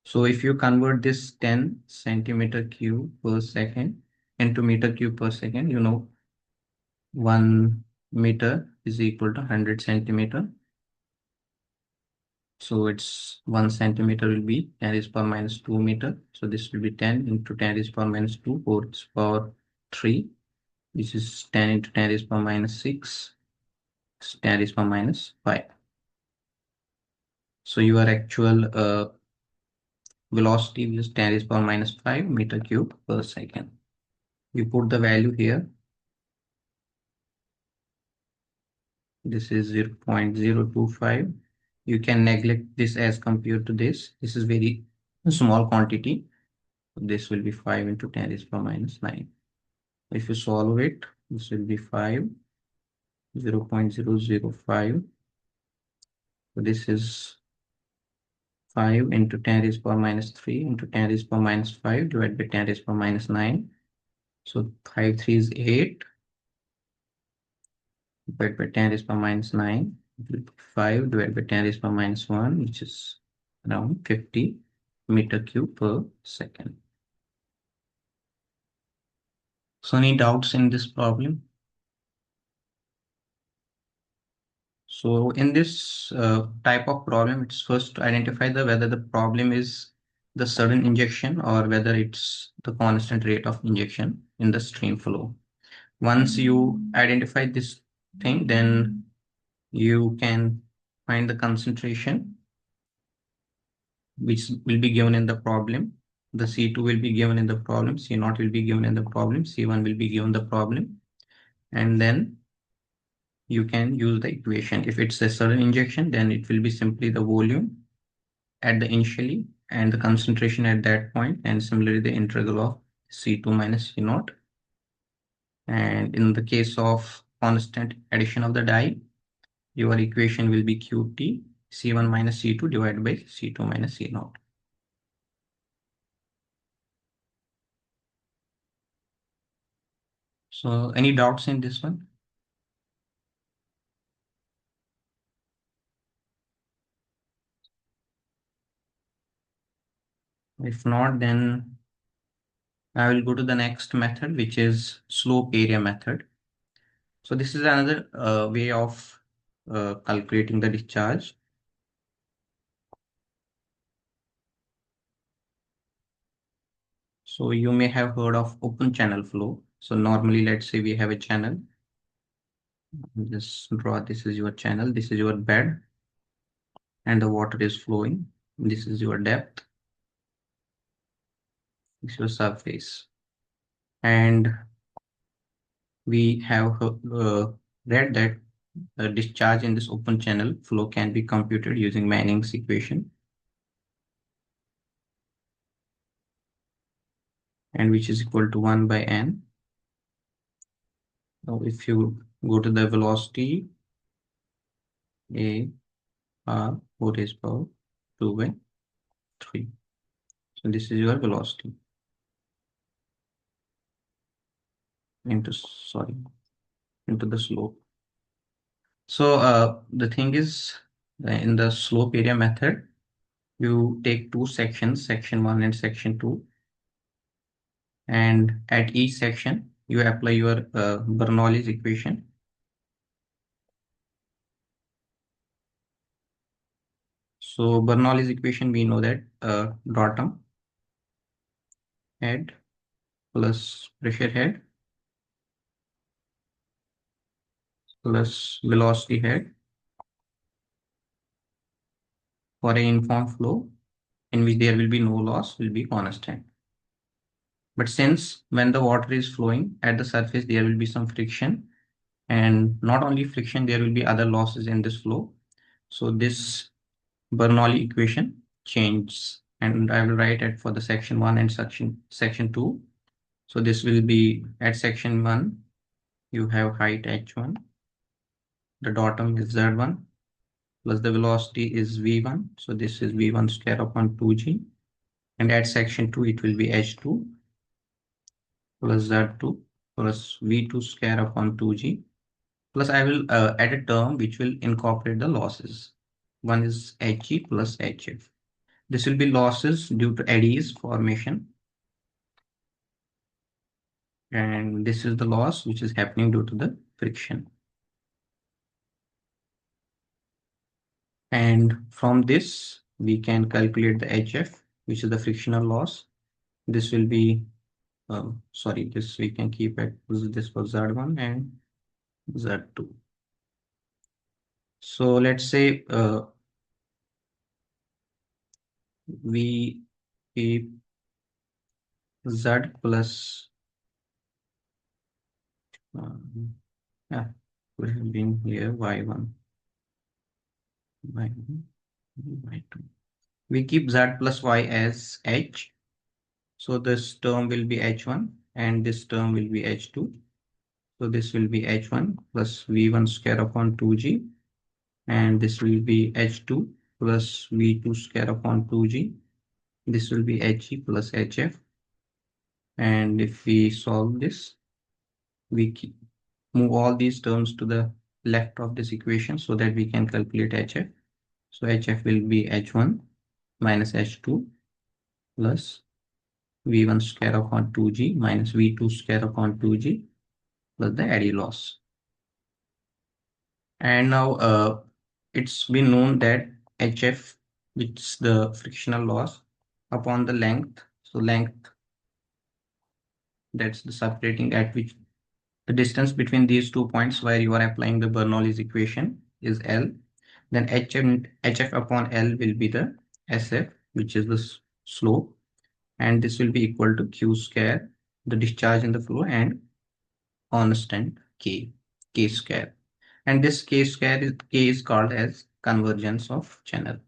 So if you convert this 10 centimeter cube per second into meter cube per second, you know 1 meter is equal to 100 centimeter. So it's 1 centimeter will be 10 raised power minus 2 meter. So this will be 10 into 10 raised power minus 2 whole power 3. This is 10 into 10 raised power minus 6. It's 10 raised power minus 5. So your actual velocity is 10 raised power minus 5 meter cube per second. You put the value here. This is 0.025. You can neglect this as compared to this. This is very small quantity. This will be 5 into 10 raised power minus 9. If you solve it, this will be 5, 0.005. So this is 5 into 10 raised power minus 3 into 10 raised power minus 5 divided by 10 raised power minus 9. So 5 3 is 8 divided by 10 raised power minus 9. 5 divided by 10 raised power minus 1, which is around 50 meter cube per second. So any doubts in this problem? So in this type of problem, it's first to identify whether the problem is the sudden injection or whether it's the constant rate of injection in the stream flow. Once you identify this thing, then you can find the concentration which will be given in the problem. The C2 will be given in the problem, C0 will be given in the problem, C1 will be given the problem, and then you can use the equation. If it's a sudden injection, then it will be simply the volume at the initially and the concentration at that point, and similarly the integral of C2 minus C0. And in the case of constant addition of the dye, your equation will be Qt C1 minus C2 divided by C2 minus C0. So any doubts in this one? If not, then I will go to the next method, which is slope area method. So this is another way of calculating the discharge. So you may have heard of open channel flow. So normally, let's say we have a channel. Just draw, this is your channel, this is your bed, and the water is flowing. This is your depth, this is your surface. And we have read that the discharge in this open channel flow can be computed using Manning's equation, and which is equal to 1 by n. Now if you go to the velocity, a r 4 raised power 2 by 3. So this is your velocity into the slope. So the thing is, in the slope area method, you take two sections, section 1 and section 2, and at each section you apply your Bernoulli's equation. So Bernoulli's equation, we know that bottom head plus pressure head plus velocity head for a uniform flow in which there will be no loss will be constant. But since when the water is flowing at the surface, there will be some friction, and not only friction, there will be other losses in this flow. So this Bernoulli equation changes, and I will write it for the section 1 and section 2. So this will be at section 1, you have height h1, the bottom is z1, plus the velocity is v1. So this is v1 square upon 2g. And at section 2, it will be h2 plus z2 plus v2 square upon 2g. Plus I will add a term which will incorporate the losses. One is He plus Hf. This will be losses due to eddies formation. And this is the loss which is happening due to the friction. And from this, we can calculate the Hf, which is the frictional loss. This will be, sorry, this we can keep it. This was Z1 and Z2. So let's say we keep Z plus, yeah, would have been here Y1, Y1, Y2. We keep Z plus Y as H. So this term will be H1 and this term will be H2. So this will be H1 plus V1 square upon 2G, and this will be H2 plus V2 square upon 2G. This will be He plus Hf. And if we solve this, we move all these terms to the left of this equation so that we can calculate Hf. So Hf will be H1 minus H2 plus V1 square upon 2G minus V2 square upon 2G plus the eddy loss. And now it's been known that Hf, which is the frictional loss upon the length. So length, that's the separating at which the distance between these 2 points where you are applying the Bernoulli's equation is L. Then Hf upon L will be the Sf, which is the slope, and this will be equal to Q square, the discharge in the flow, and constant K square. And this K is called as convergence of channel.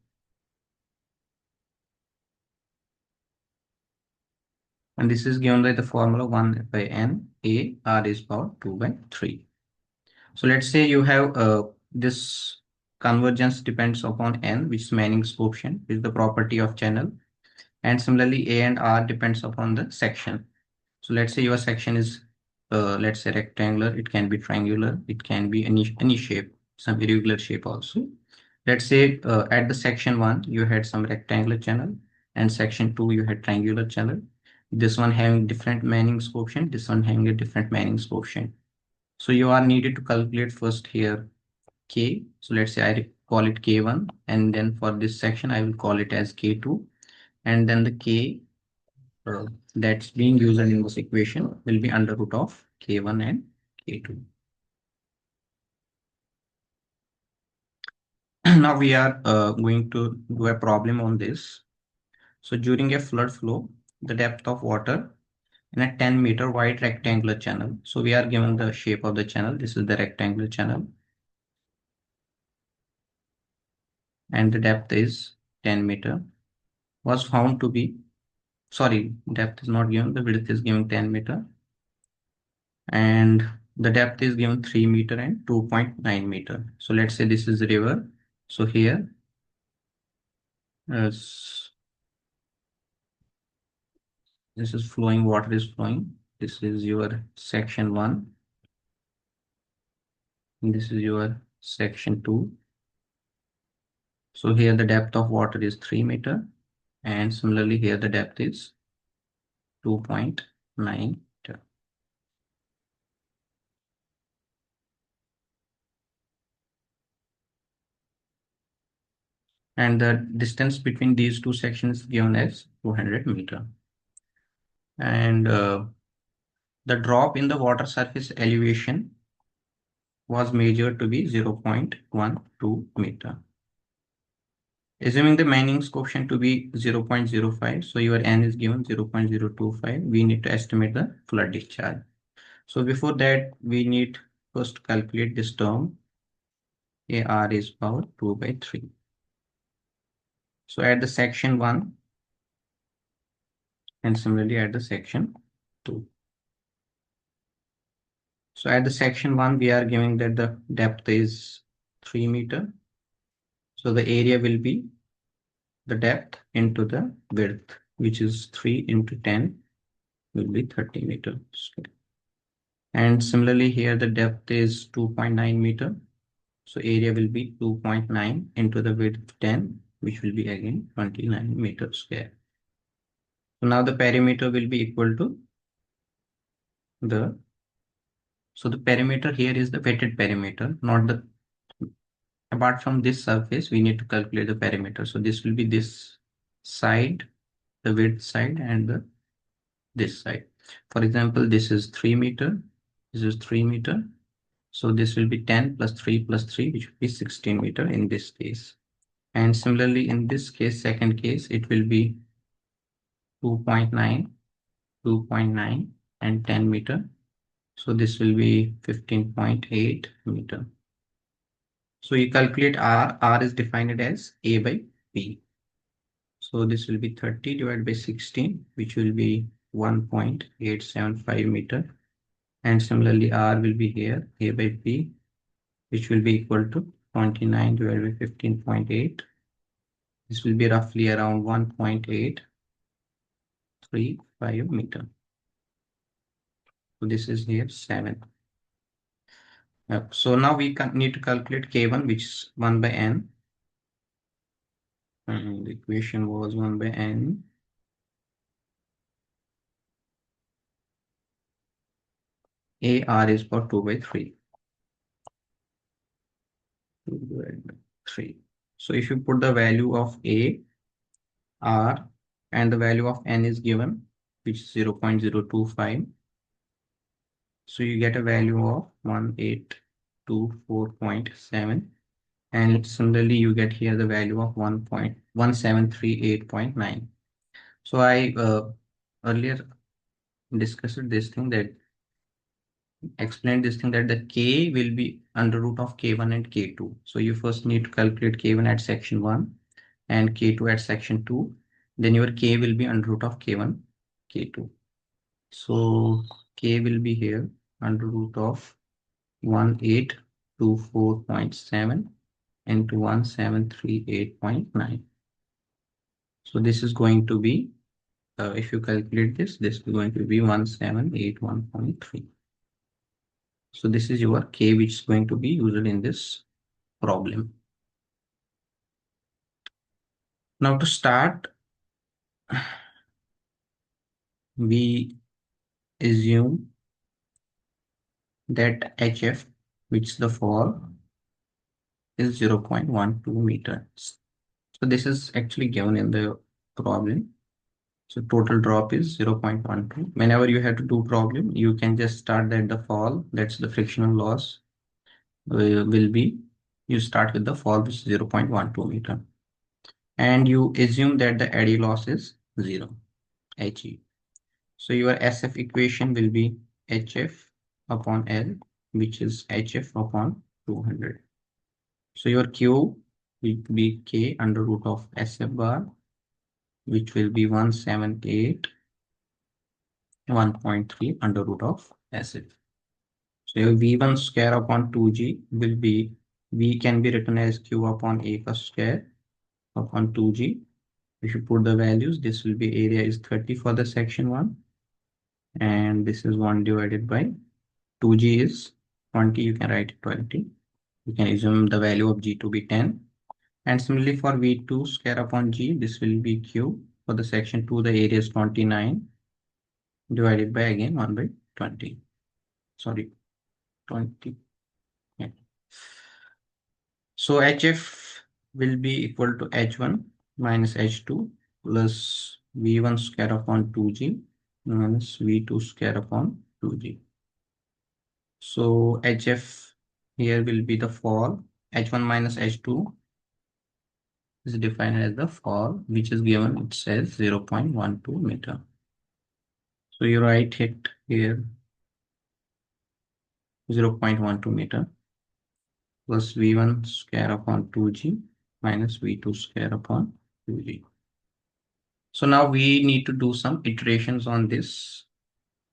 And this is given by the formula 1 by n, A, R is power 2 by 3. So let's say you have this convergence depends upon n, which is Manning's coefficient, which is the property of channel. And similarly, A and R depends upon the section. So let's say your section is, let's say rectangular, it can be triangular, it can be any shape, some irregular shape also. Let's say at the section 1, you had some rectangular channel, and section 2, you had triangular channel. This one having different Manning's coefficient, this one having a different Manning's coefficient. So you are needed to calculate first here K. So let's say I call it K1, and then for this section, I will call it as K2, and then the K that's being used in this equation will be under root of K1 and K2. Now we are going to do a problem on this. So during a flood flow, the depth of water in a 10-meter wide rectangular channel. So we are given the shape of the channel. This is the rectangular channel. And the depth is 10 meter. Was found to be, sorry, depth is not given. The width is given 10 meter. And the depth is given 3 meter and 2.9 meter. So let's say this is the river. So here this is flowing, water is flowing. This is your section 1. And this is your section 2. So here the depth of water is 3 meter. And similarly here the depth is 2.9 meter. And the distance between these two sections is given as 200 meter. And the drop in the water surface elevation was measured to be 0.12 meter. Assuming the Manning's coefficient to be 0.05, so your n is given 0.025, we need to estimate the flood discharge. So before that, we need first calculate this term, AR is power 2 by 3. So at the section 1 and similarly at the section 2. So at the section 1, we are giving that the depth is 3 meter. So the area will be the depth into the width, which is 3 into 10 will be 30 meters. And similarly here the depth is 2.9 meter. So area will be 2.9 into the width 10, which will be again 29 meters square. So now the perimeter will be equal to the, so the perimeter here is the wetted perimeter, not the, apart from this surface, we need to calculate the perimeter. So this will be this side, the width side and the this side. For example, this is 3 meter, this is 3 meter. So this will be 10 plus 3 plus 3, which will be 16 meter in this case. And similarly, in this case, second case, it will be 2.9, 2.9 and 10 meter. So this will be 15.8 meter. So you calculate R. R is defined as A by B. So this will be 30 divided by 16, which will be 1.875 meter. And similarly, R will be here, A by B, which will be equal to 29 divided by 15.8. This will be roughly around 1.835 meter. So this is here 7. So now we need to calculate K1, which is 1 by N. And the equation was 1 by N. AR is for 2 by 3. 2 divided by 3. So if you put the value of A, R, and the value of N is given, which is 0.025. So you get a value of 1824.7. And similarly, you get here the value of 1.1738.9. So I earlier discussed this thing that explained this thing that the K will be under root of K1 and K2. So you first need to calculate K1 at section 1 and K2 at section 2. Then your K will be under root of K1, K2. So K will be here under root of 1824.7 into 1738.9. So this is going to be, if you calculate this is going to be 1781.3. So this is your K, which is going to be used in this problem. Now to start, we assume that HF, which is the fall, is 0.12 meters. So this is actually given in the problem. So total drop is 0.12. Whenever you have to do problem, you can just start that the fall, that's the frictional loss, will be, you start with the fall, which is 0.12 meter. And you assume that the eddy loss is 0, He. So your SF equation will be HF upon L, which is HF upon 200. So your Q will be K under root of SF bar, which will be 178.1.3 under root of SF. So your V1 square upon 2G will be, V can be written as Q upon A first square upon 2G. If you put the values, this will be, area is 30 for the section 1. And this is 1 divided by 2G is 20. You can write 20. You can assume the value of G to be 10. And similarly for V2 square upon G, this will be Q. For the section 2, the area is 29 divided by again 1 by 20. Sorry, 20. Yeah. So HF will be equal to H1 minus H2 plus V1 square upon 2G minus V2 square upon 2G. So HF here will be the fall, H1 minus H2 is defined as the fall, which is given, it says 0.12 meter. So you write it here 0.12 meter plus V1 square upon 2G minus V2 square upon 2G. So now we need to do some iterations on this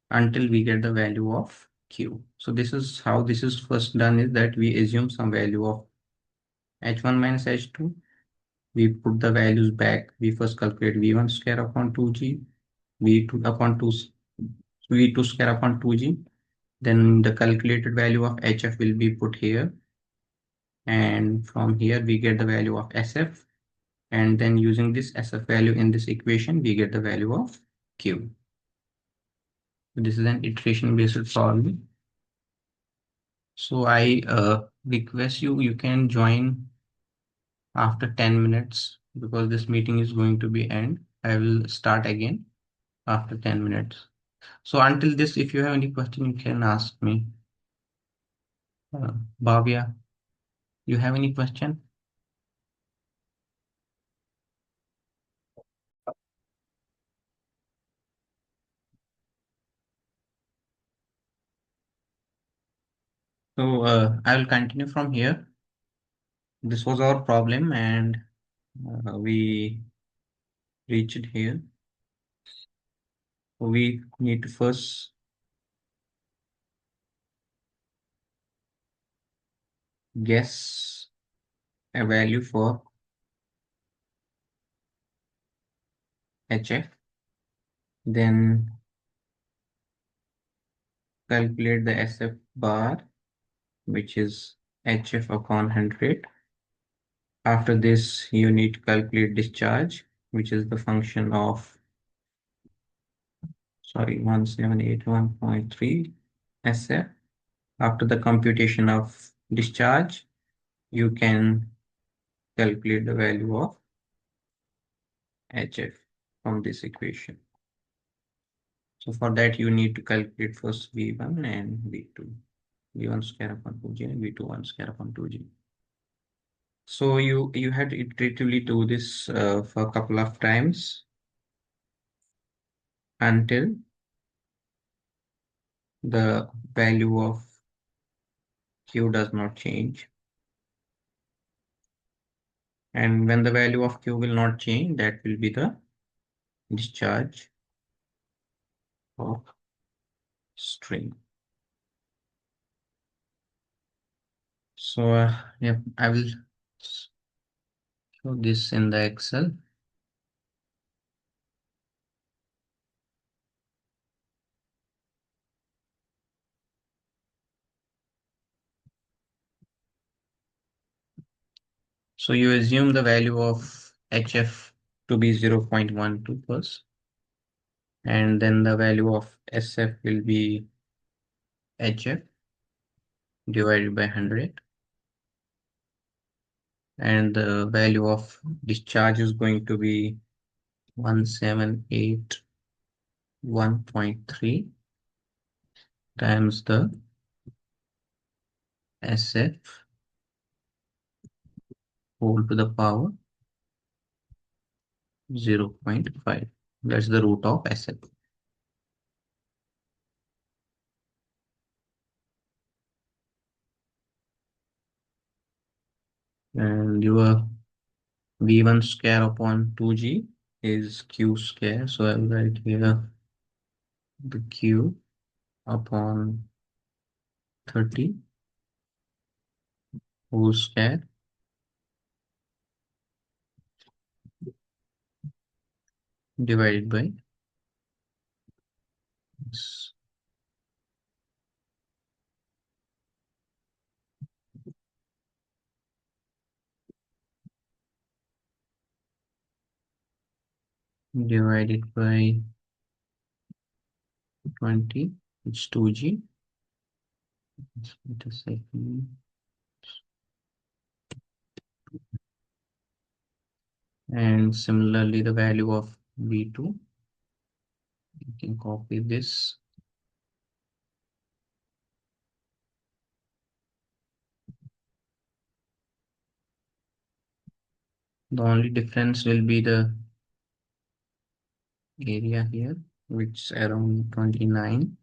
until we get the value of Q. So this is how this is first done, is that we assume some value of H1 minus H2. We put the values back. We first calculate V1 square upon 2G, V2 upon 2, V2 square upon 2G. Then the calculated value of HF will be put here. And from here we get the value of SF. And then using this SF value in this equation, we get the value of Q. This is an iteration based problem. So I request you can join after 10 minutes because this meeting is going to be end. I will start again after 10 minutes. So until this, if you have any question, you can ask me. Bhavya, you have any question? So I will continue from here. This was our problem and we reached here. So we need to first guess a value for HF, then calculate the SF bar, which is HF upon 100. After this, you need to calculate discharge, which is the function of, sorry, 1781.3 SF. After the computation of discharge, you can calculate the value of HF from this equation. So for that, you need to calculate first V1 and V2. V1 square upon 2G and V2 1 square upon 2G. So you had to iteratively do this for a couple of times until the value of Q does not change. And when the value of Q will not change, that will be the discharge of string. So yeah, I will show this in the Excel. So you assume the value of HF to be 0.12 first, and then the value of SF will be HF divided by 100, and the value of discharge is going to be 1781.3 times the SF whole to the power 0.5. That's the root of SF. And your V1 square upon 2G is Q square. So I will write here the Q upon 30 whole square divided by this. Divided by 20, it's 2G. Wait a second. And similarly, the value of V2, you can copy this. The only difference will be the area here, which is around 29,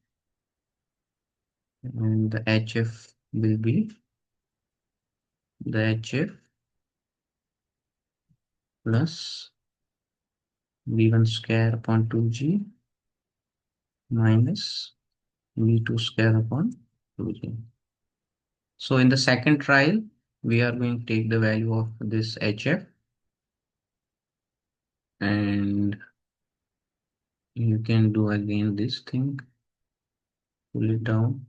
and the HF will be the HF plus V1 square upon 2G minus V2 square upon 2G. So in the second trial, we are going to take the value of this HF, and you can do again this thing, pull it down.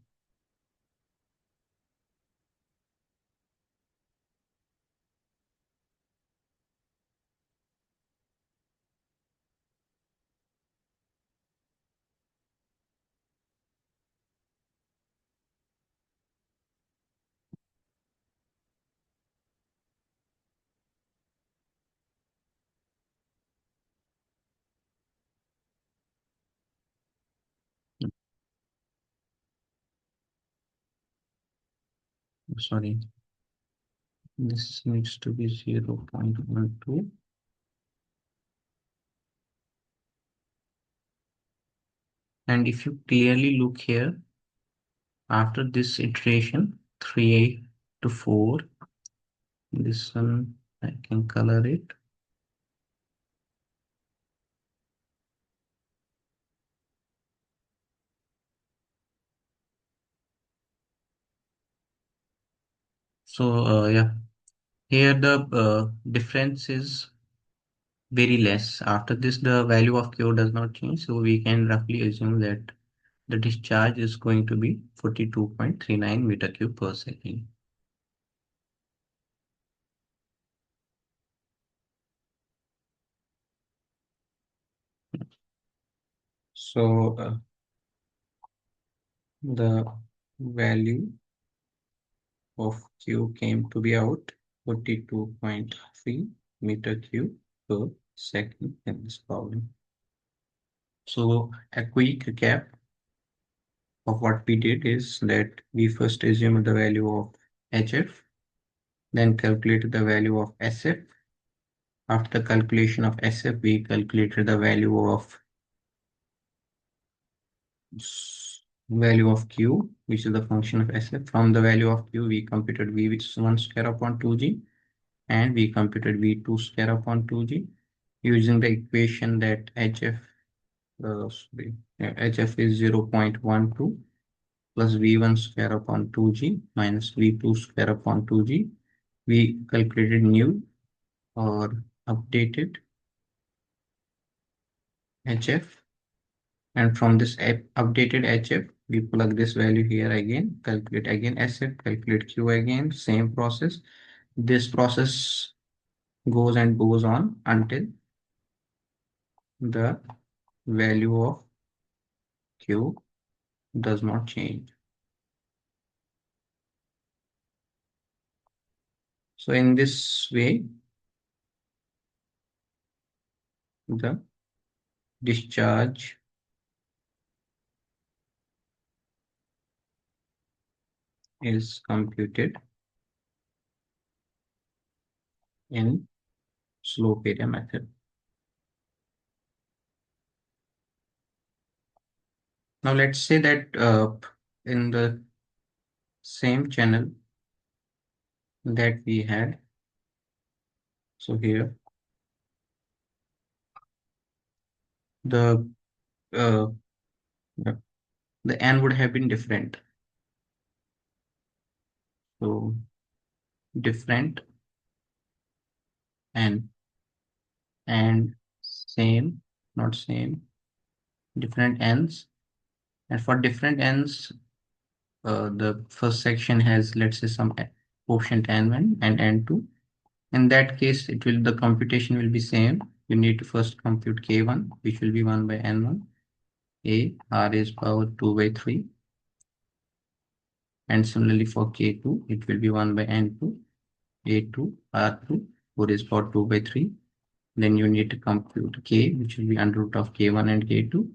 Sorry, this needs to be 0.12. And if you clearly look here, after this iteration, 3 to 4, this one I can color it. So yeah, here the difference is very less. After this, the value of Q does not change, so we can roughly assume that the discharge is going to be 42.39 meter cube per second. So the value of Q came to be out 42.3 meter cube per second in this problem. So a quick recap of what we did is that we first assumed the value of HF, then calculated the value of SF. After the calculation of SF, we calculated the value of Q, which is the function of SF. From the value of Q, we computed V1 square upon 2G, and we computed V2 square upon 2G using the equation that HF is 0.12 plus V1 square upon 2G minus V2 square upon 2G. We calculated new or updated HF, and from this updated HF, we plug this value here again, calculate again SF, calculate Q again, same process. This process goes and goes on until the value of Q does not change. So in this way, the discharge is computed in slope area method. Now let's say that in the same channel that we had, so here the uh, the n would have been different. So different n and same, not same, different n's. And for different n's, the first section has, let's say, some quotient n1 and n2. In that case, the computation will be same. You need to first compute k1, which will be 1 by n1, a r raised power 2 by 3. And similarly for k2, it will be 1 by n2, a2 r2, 4 raised power 2 by 3. Then you need to compute k, which will be under root of k1 and k2,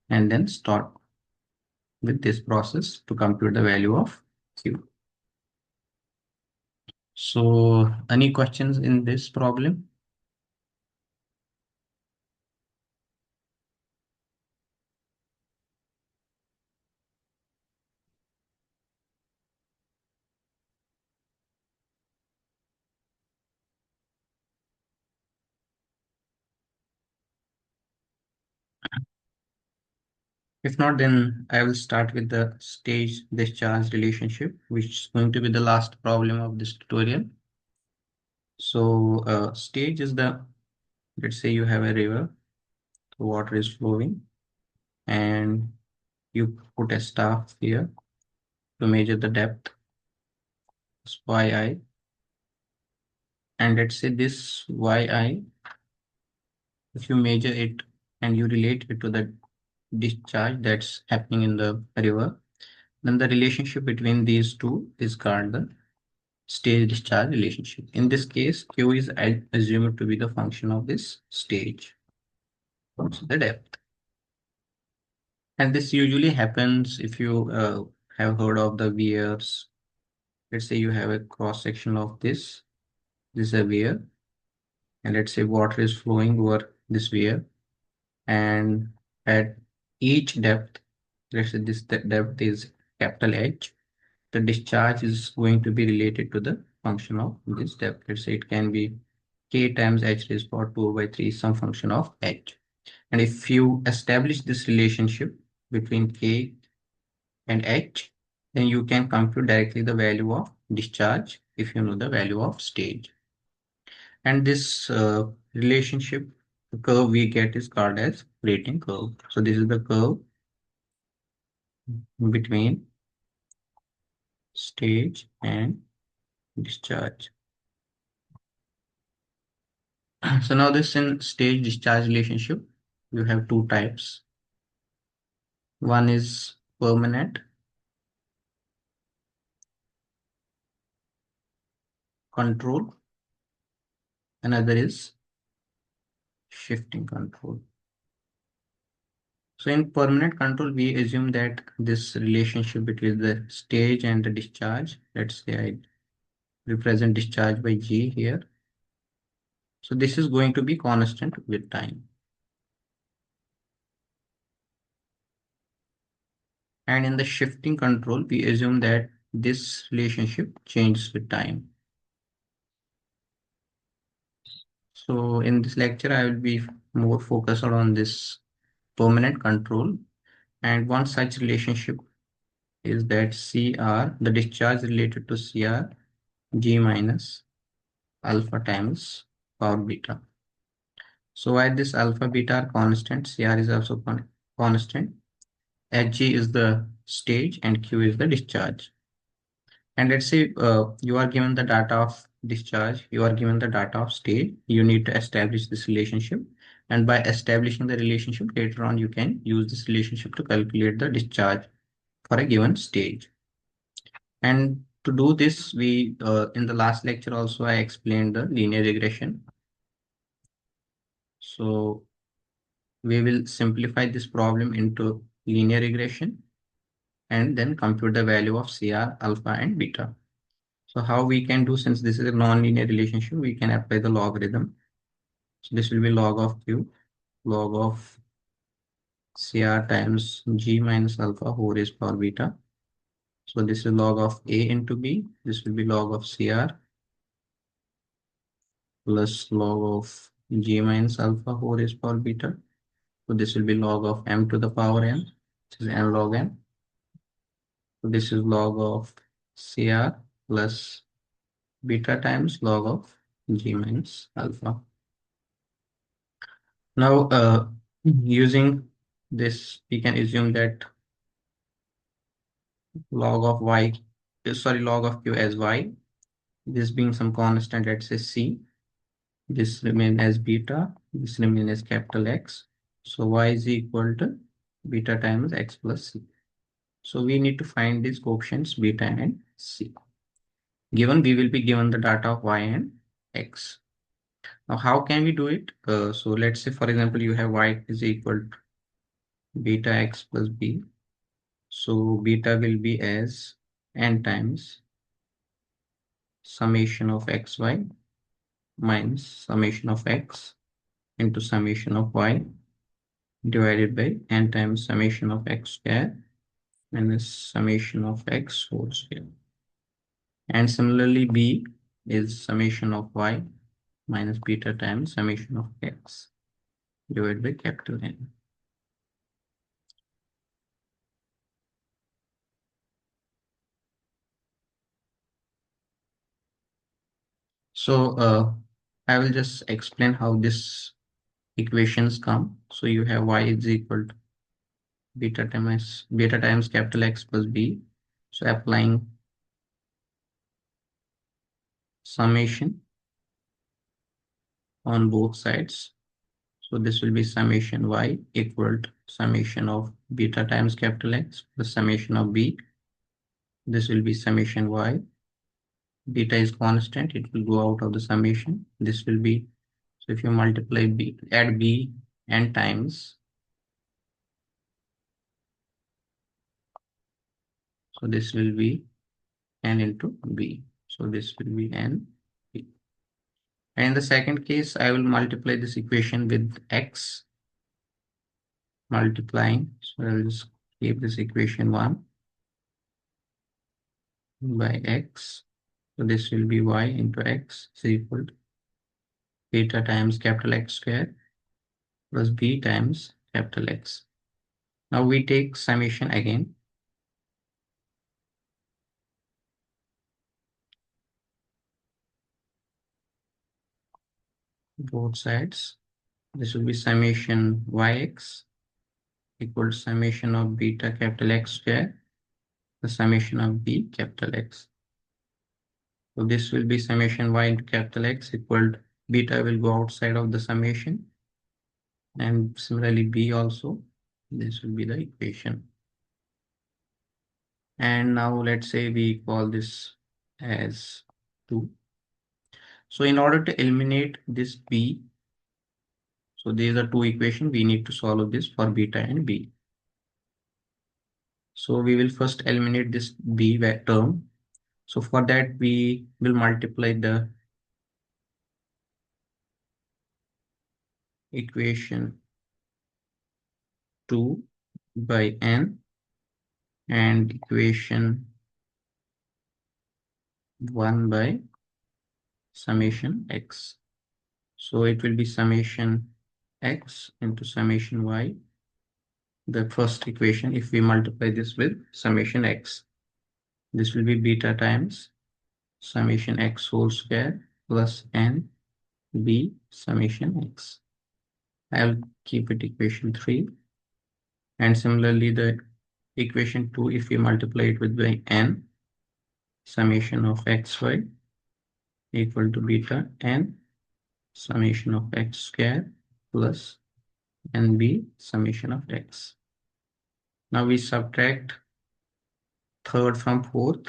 and then start with this process to compute the value of q. So any questions in this problem? If not, then I will start with the stage discharge relationship, which is going to be the last problem of this tutorial. So stage is the, let's say you have a river, the water is flowing, and you put a staff here to measure the depth, yi, and let's say this yi, if you measure it and you relate it to the discharge that's happening in the river, then the relationship between these two is called the stage discharge relationship. In this case, Q is assumed to be the function of this stage, so the depth. And this usually happens if you have heard of the weirs. Let's say you have a cross section of this. This is a weir, and let's say water is flowing over this weir, and at each depth, let's say this depth is capital H, the discharge is going to be related to the function of this depth. Let's say it can be k times h raised to power 2 by 3, some function of h. And if you establish this relationship between k and h, then you can compute directly the value of discharge if you know the value of stage. And this relationship, the curve we get is called as rating curve. So this is the curve between stage and discharge. So now this in stage discharge relationship, you have two types. One is permanent control, another is shifting control. So in permanent control, we assume that this relationship between the stage and the discharge, let's say I represent discharge by G here. So this is going to be constant with time. And in the shifting control, we assume that this relationship changes with time. So in this lecture, I will be more focused on this permanent control. And one such relationship is that CR, the discharge related to CR, G minus alpha times power beta. So while this alpha beta are constant, CR is also constant. Hg is the stage and Q is the discharge. And let's say you are given the data of discharge, you are given the data of state, you need to establish this relationship. And by establishing the relationship, later on, you can use this relationship to calculate the discharge for a given stage. And to do this, we in the last lecture also, I explained the linear regression. So we will simplify this problem into linear regression and then compute the value of CR, alpha, and beta. So how we can do, since this is a non-linear relationship, we can apply the logarithm. So this will be log of Q, log of CR times G minus alpha whole raised power beta. So this is log of A into B. This will be log of CR plus log of G minus alpha whole raised power beta. So this will be log of M to the power N, which is N log N. So this is log of CR plus beta times log of G minus alpha. Now, using this, we can assume that log of y, log of q as y, this being some constant, let's say c, this remain as beta, this remain as capital X. So y is equal to beta times x plus c. So we need to find these coefficients beta and c. Given we will be given the data of y and x. Now, how can we do it? So let's say, for example, you have y is equal to beta x plus b. So beta will be as n times summation of xy minus summation of x into summation of y divided by n times summation of x square minus summation of x whole square. And similarly, b is summation of y minus beta times summation of x divided by capital N. So I will just explain how this equations come. So you have y is equal to beta times capital X plus B. So applying summation on both sides. So this will be summation y equal to summation of beta times capital X plus summation of B. This will be summation y. Beta is constant, it will go out of the summation. This will be, so if you multiply B, add B n times, so this will be n into B. So this will be n B. And in the second case, I will multiply this equation with x, multiplying. So I will just keep this equation 1 by x. So this will be y into x is equal to beta times capital X square plus B times capital X. Now we take summation again. Both sides. This will be summation yx equal to summation of beta capital X square, the summation of B capital X. So this will be summation y into capital X equal to beta will go outside of the summation, and similarly B also. This will be the equation. And now let's say we call this as 2. So in order to eliminate this B, so these are two equations, we need to solve this for beta and B. So we will first eliminate this B term. So for that, we will multiply the equation 2 by n and equation 1 by summation x. So it will be summation x into summation y, the first equation, if we multiply this with summation x. This will be beta times summation x whole square plus n b summation x. I'll keep it equation 3. And similarly, the equation 2, if we multiply it with by n, summation of xy equal to beta n summation of x square plus nb summation of x. Now we subtract third from fourth.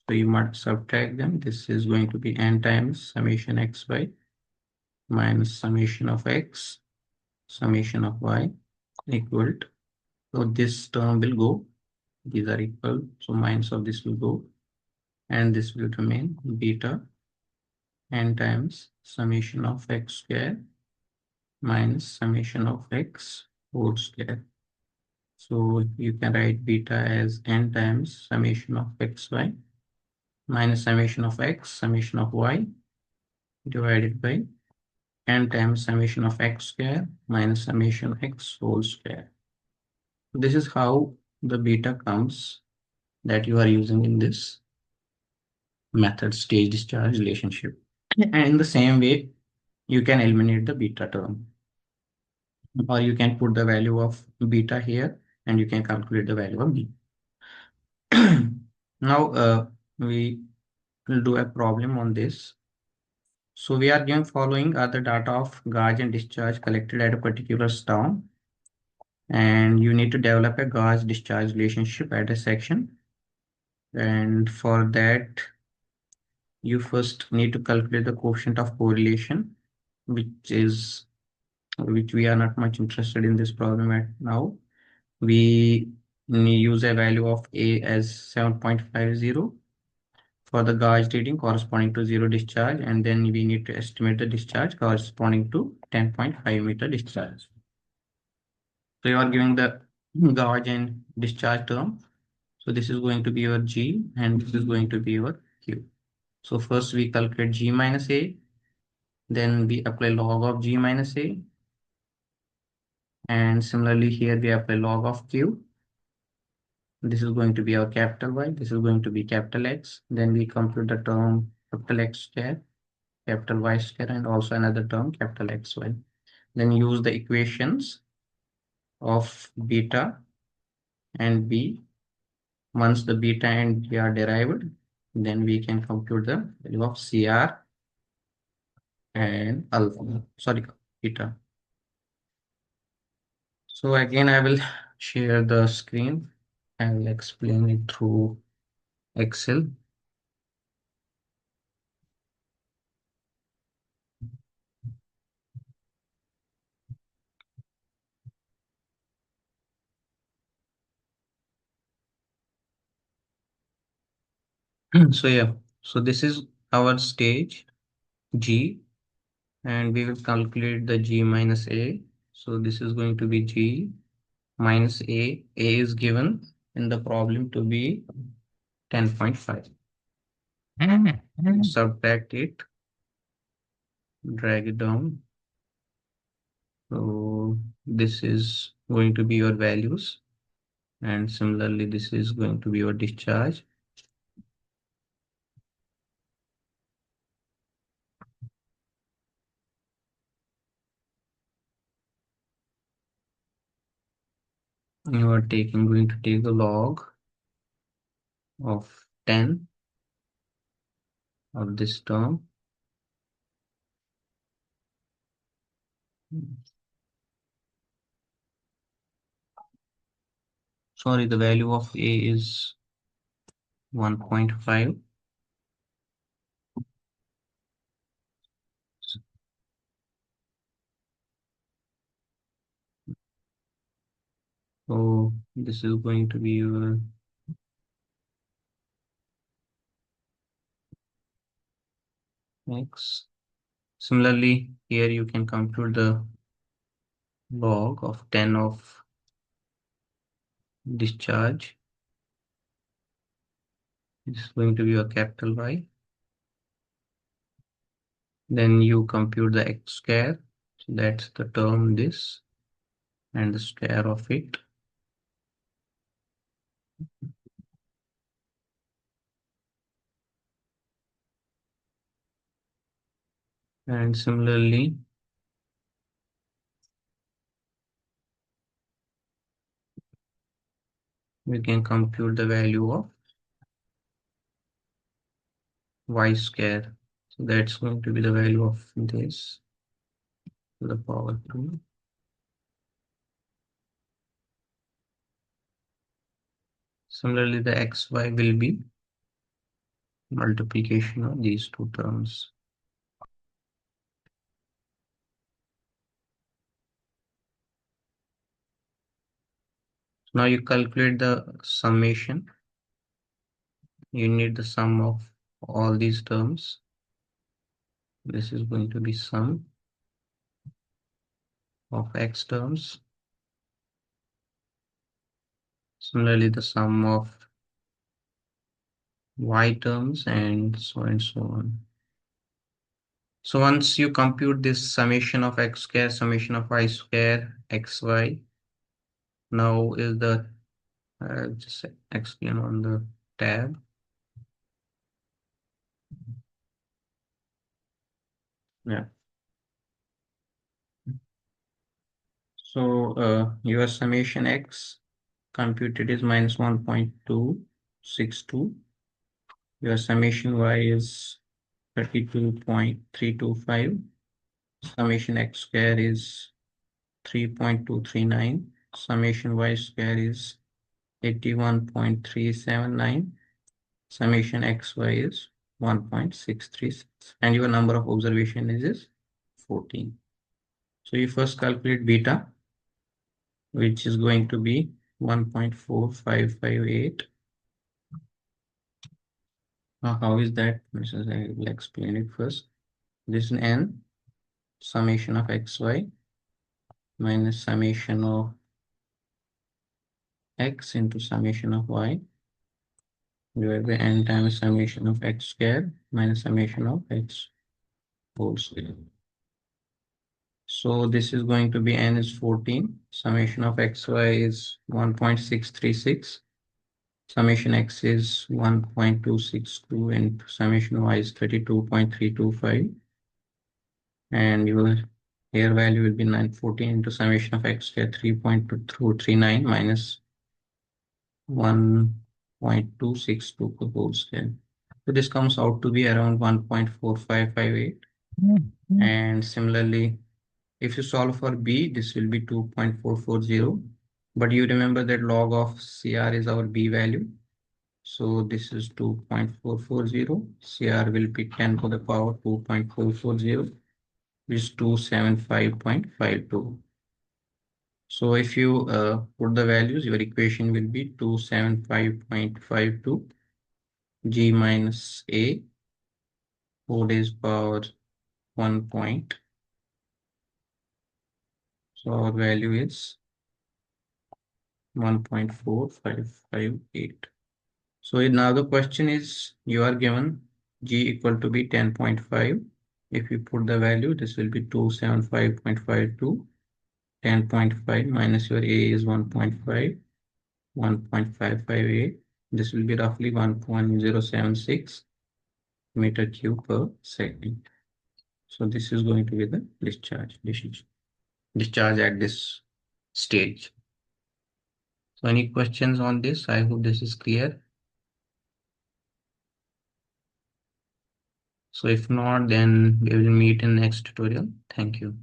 So you must subtract them. This is going to be n times summation xy minus summation of x summation of y equal to, so this term will go, these are equal, so minus of this will go, and this will remain beta n times summation of x square minus summation of x whole square. So you can write beta as n times summation of xy minus summation of x summation of y divided by n times summation of x square minus summation of x whole square. This is how the beta comes that you are using in this method stage discharge relationship. And in the same way, you can eliminate the beta term, or you can put the value of beta here and you can calculate the value of b. Now we will do a problem on this. So we are given following are the data of gauge and discharge collected at a particular town, and you need to develop a gauge discharge relationship at a section. And for that, you first need to calculate the coefficient of correlation, which we are not much interested in this problem at now. We use a value of A as 7.50 for the gauge reading corresponding to 0 discharge, and then we need to estimate the discharge corresponding to 10.5 meter discharge. So you are giving the gauge and discharge term. So this is going to be your G and this is going to be your Q. So first we calculate G minus A, then we apply log of G minus A, and similarly here we apply log of Q. This is going to be our capital Y, this is going to be capital X. Then we compute the term capital X square capital Y square, and also another term capital XY. Then use the equations of beta and B. Once the beta and B are derived, then we can compute the value of CR and alpha, sorry, beta. So again, I will share the screen. I will explain it through Excel. So yeah, so this is our stage G, and we will calculate the G minus A. So this is going to be G minus A. A is given in the problem to be 10.5. Subtract it, drag it down. So this is going to be your values, and similarly this is going to be your discharge. You are going to take the log of 10 of this term. Sorry, the value of A is 1.5. So this is going to be your X. Similarly, here you can compute the log of 10 of discharge. This is going to be a capital Y. Then you compute the X square. So that's the term this and the square of it. And similarly, we can compute the value of Y square. So that's going to be the value of this to the power 2. Similarly, the XY will be multiplication of these two terms. Now you calculate the summation. You need the sum of all these terms. This is going to be sum of X terms. Similarly, the sum of Y terms and so on. So once you compute this summation of X square, summation of Y square, XY, now is the just explain on the tab. Yeah. So your summation X computed is minus 1.262. Your summation Y is 32.325. Summation X square is 3.239. Summation Y square is 81.379. Summation XY is 1.636. And your number of observation is 14. So you first calculate beta, which is going to be 1.4558. Now, how is that? I will explain it first. This is n summation of xy minus summation of x into summation of y divided by n times summation of x square minus summation of x whole square. So this is going to be n is 14. Summation of xy is 1.636. Summation x is 1.262 and summation y is 32.325. and your air value will be 914 into summation of x square 3.239 minus 1.262 the whole square. So this comes out to be around 1.4558. And similarly, if you solve for b, this will be 2.440. But you remember that log of CR is our b value. So this is 2.440. CR will be 10 to the power 2.440, which is 275.52. So if you put the values, your equation will be 275.52 g minus a 4 days power 1 point. So our value is 1.4558. So now the question is, you are given g equal to be 10.5. If you put the value, this will be 275.52. 10.5 minus your a is 1.5, 1.558. This will be roughly 1.076 meter cube per second. So this is going to be the discharge at this stage. So any questions on this? I hope this is clear. So if not, then we will meet in next tutorial. Thank you.